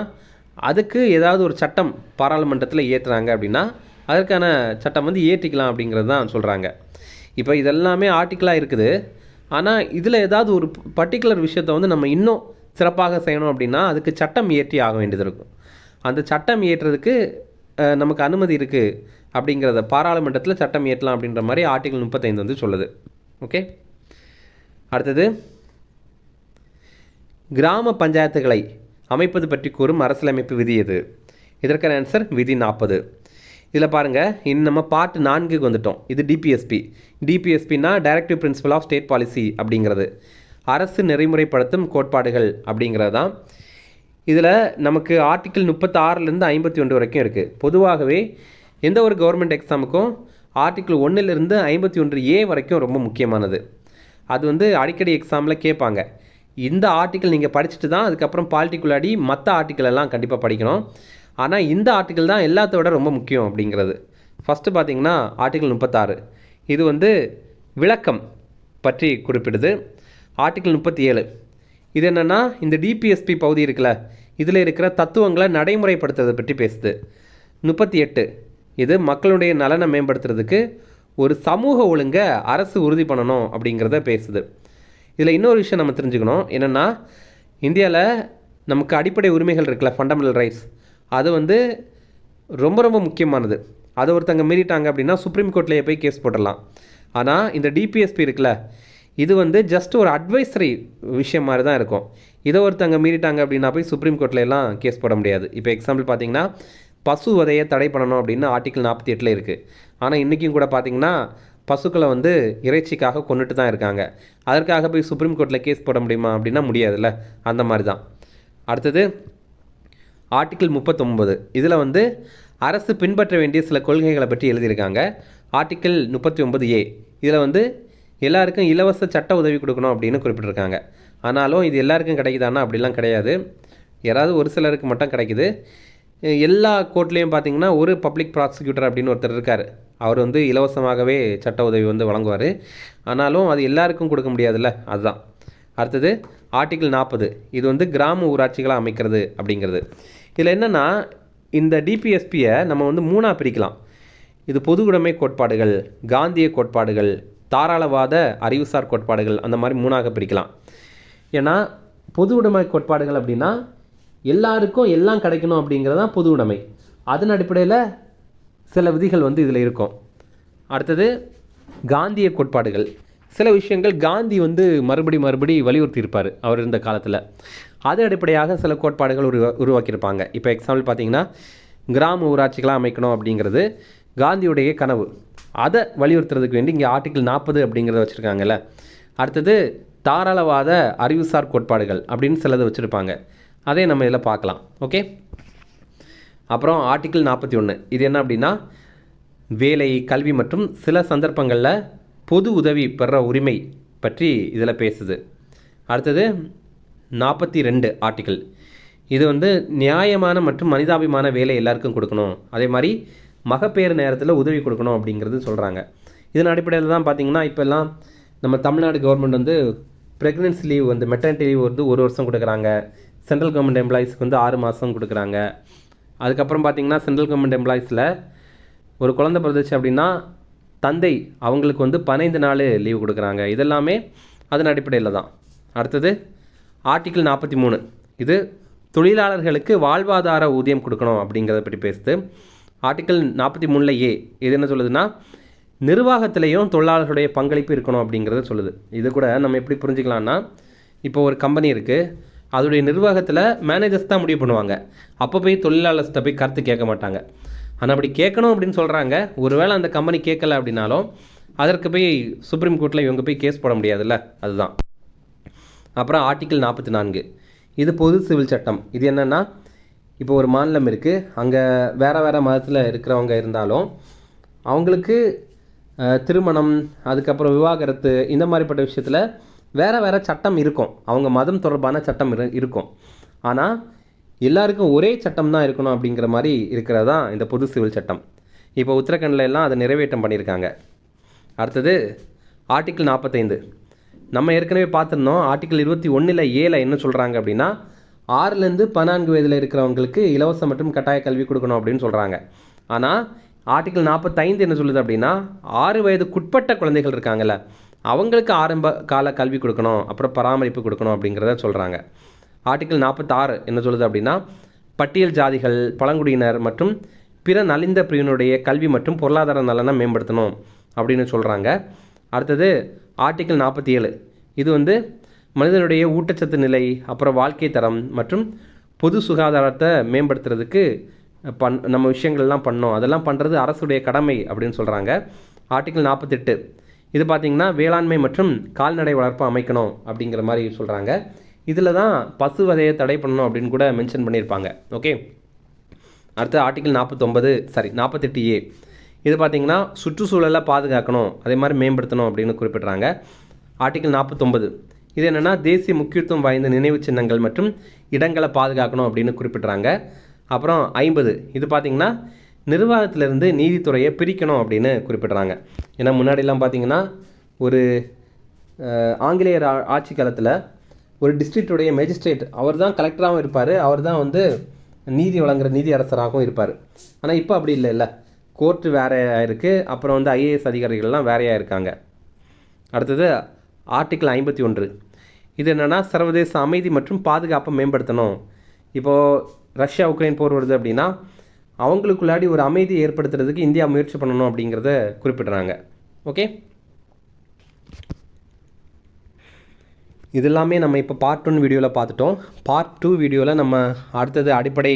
அதுக்கு ஏதாவது ஒரு சட்டம் பாராளுமன்றத்தில் ஏற்றுறாங்க அப்படின்னா அதற்கான சட்டம் வந்து ஏற்றிக்கலாம் அப்படிங்கிறது தான் சொல்கிறாங்க. இப்போ இதெல்லாமே ஆர்டிக்கிளாக இருக்குது. ஆனால் இதில் ஏதாவது ஒரு பர்டிகுலர் விஷயத்தை வந்து நம்ம இன்னும் சிறப்பாக செய்யணும் அப்படின்னா அதுக்கு சட்டம் இயற்றி ஆக வேண்டியது இருக்கும். அந்த சட்டம் இயற்றுறதுக்கு நமக்கு அனுமதி இருக்குது அப்படிங்கிறத பாராளுமன்றத்தில் சட்டம் இயற்றலாம் அப்படின்ற மாதிரி ஆர்டிகிள் 35 வந்து சொல்லுது. ஓகே. அடுத்தது கிராம பஞ்சாயத்துகளை அமைப்பது பற்றி கூறும் அரசியலமைப்பு விதி எது? இதற்கான ஆன்சர் விதி 40. இதில் பாருங்கள், இன்னும் நம்ம பார்ட் 4க்கு வந்துட்டோம். இது டிபிஎஸ்பின்னா directive principle of state policy அப்படிங்கிறது, அரசு நெறிமுறைப்படுத்தும் கோட்பாடுகள் அப்படிங்கிறது தான். இதில் நமக்கு ஆர்டிக்கிள் 36லேருந்து 51 வரைக்கும் இருக்குது. பொதுவாகவே எந்த ஒரு கவர்மெண்ட் எக்ஸாமுக்கும் ஆர்டிக்கிள் 1லேருந்து 51A வரைக்கும் ரொம்ப முக்கியமானது. அது வந்து அடிக்கடி எக்ஸாமில் கேட்பாங்க. இந்த ஆர்டிக்கிள் நீங்கள் படிச்சுட்டு தான் அதுக்கப்புறம் பாலிட்டிக்குள்ளாடி மற்ற ஆர்டிக்கிள் எல்லாம் கண்டிப்பாக படிக்கணும். ஆனால் இந்த ஆர்டிக்கிள் தான் எல்லாத்தோட ரொம்ப முக்கியம் அப்படிங்கிறது. ஃபஸ்ட்டு பார்த்திங்கன்னா ஆர்டிக்கிள் 36. இது வந்து விளக்கம் பற்றி குறிப்பிடுது. ஆர்டிக்கிள் 37. இது என்னென்னா இந்த டிபிஎஸ்பி பகுதி இருக்குல்ல, இதில் இருக்கிற தத்துவங்களை நடைமுறைப்படுத்துறதை பற்றி பேசுது. 38 இது மக்களுடைய நலனை மேம்படுத்துறதுக்கு ஒரு சமூக ஒழுங்கை அரசு உறுதி பண்ணணும் அப்படிங்கிறத பேசுது. இதில் இன்னொரு விஷயம் நம்ம தெரிஞ்சுக்கணும், என்னென்னா இந்தியாவில் நமக்கு அடிப்படை உரிமைகள் இருக்குல்ல, ஃபண்டமெண்டல் ரைட்ஸ், அது வந்து ரொம்ப ரொம்ப முக்கியமானது. அதை ஒருத்தங்க மீறிட்டாங்க அப்படின்னா சுப்ரீம் கோர்ட்லேயே போய் கேஸ் போட்டுடலாம். ஆனால் இந்த டிபிஎஸ்பி இருக்குல்ல, இது வந்து ஜஸ்ட் ஒரு அட்வைசரி விஷயம் மாதிரி தான் இருக்கும். இதை ஒருத்தங்க மீறிட்டாங்க அப்படின்னா போய் சுப்ரீம் கோர்ட்ல எல்லாம் கேஸ் போட முடியாது. இப்போ எக்ஸாம்பிள் பார்த்தீங்கன்னா பசு வதையை தடை பண்ணணும் அப்படின்னு ஆர்டிகிள் 48 இருக்குது. ஆனால் இன்றைக்கும் கூட பார்த்தீங்கன்னா பசுக்களை வந்து இறைச்சிக்காக கொண்டுட்டு தான் இருக்காங்க. அதற்காக போய் சுப்ரீம் கோர்ட்டில் கேஸ் போட முடியுமா அப்படின்னா முடியாதுல்ல. அந்த மாதிரி தான். அடுத்தது ஆர்டிகிள் 39 இதில் வந்து அரசு பின்பற்ற வேண்டிய சில கொள்கைகளை பற்றி எழுதியிருக்காங்க. ஆர்டிகிள் 39A இதில் வந்து எல்லாருக்கும் இலவச சட்ட உதவி கொடுக்கணும் அப்படின்னு குறிப்பிட்டிருக்காங்க. ஆனாலும் இது எல்லாருக்கும் கிடைக்குதானா அப்படிலாம் கிடையாது. யாராவது ஒரு சிலருக்கு மட்டும் கிடைக்குது. எல்லா கோர்ட்லேயும் பார்த்திங்கன்னா ஒரு பப்ளிக் ப்ராசிக்யூட்டர் அப்படின்னு ஒருத்தர் இருக்கார். அவர் வந்து இலவசமாகவே சட்ட உதவி வந்து வழங்குவார். ஆனாலும் அது எல்லாருக்கும் கொடுக்க முடியாதுல்ல, அதுதான். அடுத்தது ஆர்டிகிள் 40 இது வந்து கிராம ஊராட்சிகளாக அமைக்கிறது அப்படிங்கிறது. இதில் என்னென்னா இந்த டிபிஎஸ்பியை நம்ம வந்து 3ஆக பிரிக்கலாம். இது பொது உடைமை கோட்பாடுகள், காந்திய கோட்பாடுகள், தாராளவாத அறிவுசார் கோட்பாடுகள், அந்த மாதிரி 3ஆக பிரிக்கலாம். ஏன்னா பொது உடைமை கோட்பாடுகள் அப்படின்னா எல்லாருக்கும் எல்லாம் கிடைக்கணும் அப்படிங்கிறது தான் பொது உடைமை. அதன் அடிப்படையில் சில விதிகள் வந்து இதில் இருக்கும். அடுத்தது காந்திய கோட்பாடுகள். சில விஷயங்கள் காந்தி வந்து மறுபடி வலியுறுத்தியிருப்பார் அவர் இருந்த காலத்தில். அது அடிப்படையாக சில கோட்பாடுகள் உருவாக்கியிருப்பாங்க. இப்போ எக்ஸாம்பிள் பார்த்தீங்கன்னா கிராம ஊராட்சிகளாக அமைக்கணும் அப்படிங்கிறது காந்தியுடைய கனவு. அதை வலியுறுத்துறதுக்கு வேண்டி இங்கே ஆர்டிகிள் 40 அப்படிங்கிறத வச்சுருக்காங்கல்ல. அடுத்தது தாராளவாத அறிவுசார் கோட்பாடுகள் அப்படின்னு சிலது வச்சுருப்பாங்க. அதே நம்ம இதில் பார்க்கலாம். ஓகே. அப்புறம் ஆர்டிகிள் 41 இது என்ன அப்படின்னா வேலை, கல்வி மற்றும் சில சந்தர்ப்பங்களில் பொது உதவி பெற உரிமை பற்றி இதில் பேசுது. அடுத்தது 42 ஆர்டிகிள் இது வந்து நியாயமான மற்றும் மனிதாபிமான வேலை எல்லாருக்கும் கொடுக்கணும், அதே மாதிரி மகப்பேறு நேரத்தில் உதவி கொடுக்கணும் அப்படிங்கிறது சொல்கிறாங்க. இதன் அடிப்படையில் தான் பார்த்திங்கன்னா இப்போல்லாம் நம்ம தமிழ்நாடு கவர்மெண்ட் வந்து ப்ரெக்னென்சி லீவ் வந்து மெட்டர்னிட்டி லீவ் வந்து 1 வருஷம் கொடுக்குறாங்க. சென்ட்ரல் கவர்மெண்ட் எம்ப்ளாயீஸ்க்கு வந்து 6 மாதம் கொடுக்குறாங்க. அதுக்கப்புறம் பார்த்திங்கன்னா சென்ட்ரல் கவர்மெண்ட் எம்ப்ளாயீஸில் ஒரு குழந்தை பிறந்துச்சு அப்படின்னா தந்தை அவங்களுக்கு வந்து 15 நாள் லீவு கொடுக்குறாங்க. இதெல்லாமே அதன் அடிப்படையில் தான். அடுத்தது ஆர்டிகிள் 43 இது தொழிலாளர்களுக்கு வாழ்வாதார ஊதியம் கொடுக்கணும் அப்படிங்கிறத பற்றி பேசுது. ஆர்டிகிள் 43A இது என்ன சொல்லுதுன்னா நிர்வாகத்திலையும் தொழிலாளர்களுடைய பங்களிப்பு இருக்கணும் அப்படிங்கிறத சொல்லுது. இது கூட நம்ம எப்படி புரிஞ்சுக்கலாம்னா, இப்போ ஒரு கம்பெனி இருக்குது, அதோடைய நிர்வாகத்தில் மேனேஜர்ஸ் தான் முடிவு பண்ணுவாங்க. அப்போ போய் தொழிலாளர்கிட்ட போய் கருத்து கேட்க மாட்டாங்க. ஆனால் அப்படி கேட்கணும் அப்படின்னு சொல்கிறாங்க. ஒருவேளை அந்த கம்பெனி கேட்கல அப்படின்னாலும் அதற்கு போய் சுப்ரீம் கோர்ட்டில் இவங்க போய் கேஸ் போட முடியாதுல்ல, அதுதான். அப்புறம் ஆர்டிகிள் 44 இது பொது சிவில் சட்டம். இது என்னென்னா இப்போ ஒரு மாநிலம் இருக்குது, அங்கே வேறு மதத்தில் இருக்கிறவங்க இருந்தாலும் அவங்களுக்கு திருமணம், அதுக்கப்புறம் விவாகரத்து, இந்த மாதிரிப்பட்ட விஷயத்தில் வேறு சட்டம் இருக்கும். அவங்க மதம் தொடர்பான சட்டம் இருக்கும். ஆனால் எல்லாருக்கும் ஒரே சட்டம் தான் இருக்கணும் அப்படிங்கிற மாதிரி இருக்கிறது தான் இந்த பொது சிவில் சட்டம். இப்போ உத்தரகண்டில் எல்லாம் அதை நிறைவேற்றம் பண்ணியிருக்காங்க. அடுத்தது ஆர்டிகிள் 45 நம்ம ஏற்கனவே பார்த்துருந்தோம். ஆர்டிகிள் 21A என்ன சொல்கிறாங்க அப்படின்னா 6லேருந்து 14 வயதில் இருக்கிறவங்களுக்கு இலவச மற்றும் கட்டாய கல்வி கொடுக்கணும் அப்படின்னு சொல்கிறாங்க. ஆனால் ஆர்டிகிள் 45 என்ன சொல்லுது அப்படின்னா 6 வயதுக்குட்பட்ட குழந்தைகள் இருக்காங்கல்ல, அவங்களுக்கு ஆரம்ப கால கல்வி கொடுக்கணும், அப்புறம் பராமரிப்பு கொடுக்கணும் அப்படிங்கிறத சொல்கிறாங்க. ஆர்டிகிள் 46 என்ன சொல்லுது அப்படின்னா பட்டியல் ஜாதிகள், பழங்குடியினர் மற்றும் பிற நலிந்த பிரிவினுடைய கல்வி மற்றும் பொருளாதார நலனை மேம்படுத்தணும் அப்படின்னு சொல்கிறாங்க. அடுத்தது ஆர்டிகிள் 47 இது வந்து மனிதனுடைய ஊட்டச்சத்து நிலை, அப்புறம் வாழ்க்கை தரம் மற்றும் பொது சுகாதாரத்தை மேம்படுத்துறதுக்கு நம்ம விஷயங்கள்லாம் பண்ணோம், அதெல்லாம் பண்ணுறது அரசுடைய கடமை அப்படின்னு சொல்கிறாங்க. ஆர்டிகிள் 48 இது பார்த்திங்கன்னா வேளாண்மை மற்றும் கால்நடை வளர்ப்பு அமைக்கணும் அப்படிங்கிற மாதிரி சொல்கிறாங்க. இதில் தான் பசு வதையை தடை பண்ணணும் அப்படின்னு கூட மென்ஷன் பண்ணியிருப்பாங்க. ஓகே. அடுத்து ஆர்டிகிள் 48A இது பார்த்திங்கன்னா சுற்றுச்சூழலை பாதுகாக்கணும், அதே மாதிரி மேம்படுத்தணும் அப்படின்னு குறிப்பிட்றாங்க. ஆர்டிகிள் 49 இது என்னென்னா தேசிய முக்கியத்துவம் வாய்ந்த நினைவு சின்னங்கள் மற்றும் இடங்களை பாதுகாக்கணும் அப்படின்னு குறிப்பிட்றாங்க. அப்புறம் 50 இது பார்த்திங்கன்னா நிர்வாகத்திலிருந்து நீதித்துறையை பிரிக்கணும் அப்படின்னு குறிப்பிட்றாங்க. ஏன்னா முன்னாடிலாம் பார்த்திங்கன்னா ஒரு ஆங்கிலேயர் ஆட்சி காலத்தில் ஒரு டிஸ்ட்ரிக்டுடைய மேஜிஸ்ட்ரேட் அவர் தான் கலெக்டராகவும் இருப்பார், அவர் தான் வந்து நீதி வழங்குகிற நீதி அரசராகவும் இருப்பார். ஆனால் இப்போ அப்படி இல்லை, கோர்ட்டு வேறையாக இருக்குது, அப்புறம் வந்து ஐஏஎஸ் அதிகாரிகள்லாம் வேறையாக இருக்காங்க. அடுத்தது ஆர்டிக்கிள் 51. இது என்னென்னா சர்வதேச அமைதி மற்றும் பாதுகாப்பை மேம்படுத்தணும். இப்போது ரஷ்யா உக்ரைன் போர் வருது அப்படின்னா அவங்களுக்குள்ளாடி ஒரு அமைதியை ஏற்படுத்துறதுக்கு இந்தியா முயற்சி பண்ணணும் அப்படிங்கிறத குறிப்பிட்றாங்க. ஓகே, இது எல்லாமே நம்ம இப்போ பார்ட் 1 வீடியோவில் பார்த்துட்டோம். பார்ட் 2 வீடியோவில் நம்ம அடுத்தது அடிப்படை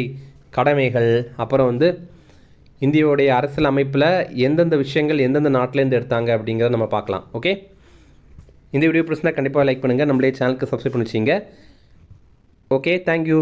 கடமைகள், அப்புறம் வந்து இந்தியாவுடைய அரசியல் அமைப்பில் எந்தெந்த விஷயங்கள் எந்தெந்த நாட்டிலேருந்து எடுத்தாங்க அப்படிங்கிறத நம்ம பார்க்கலாம். ஓகே, இந்த வீடியோ பிடிச்சிருந்தா கண்டிப்பாக லைக் பண்ணுங்கள், நம்மளே சேனலுக்கு சப்ஸ்கிரைப் பண்ணி வச்சிங்க. Okay, thank you.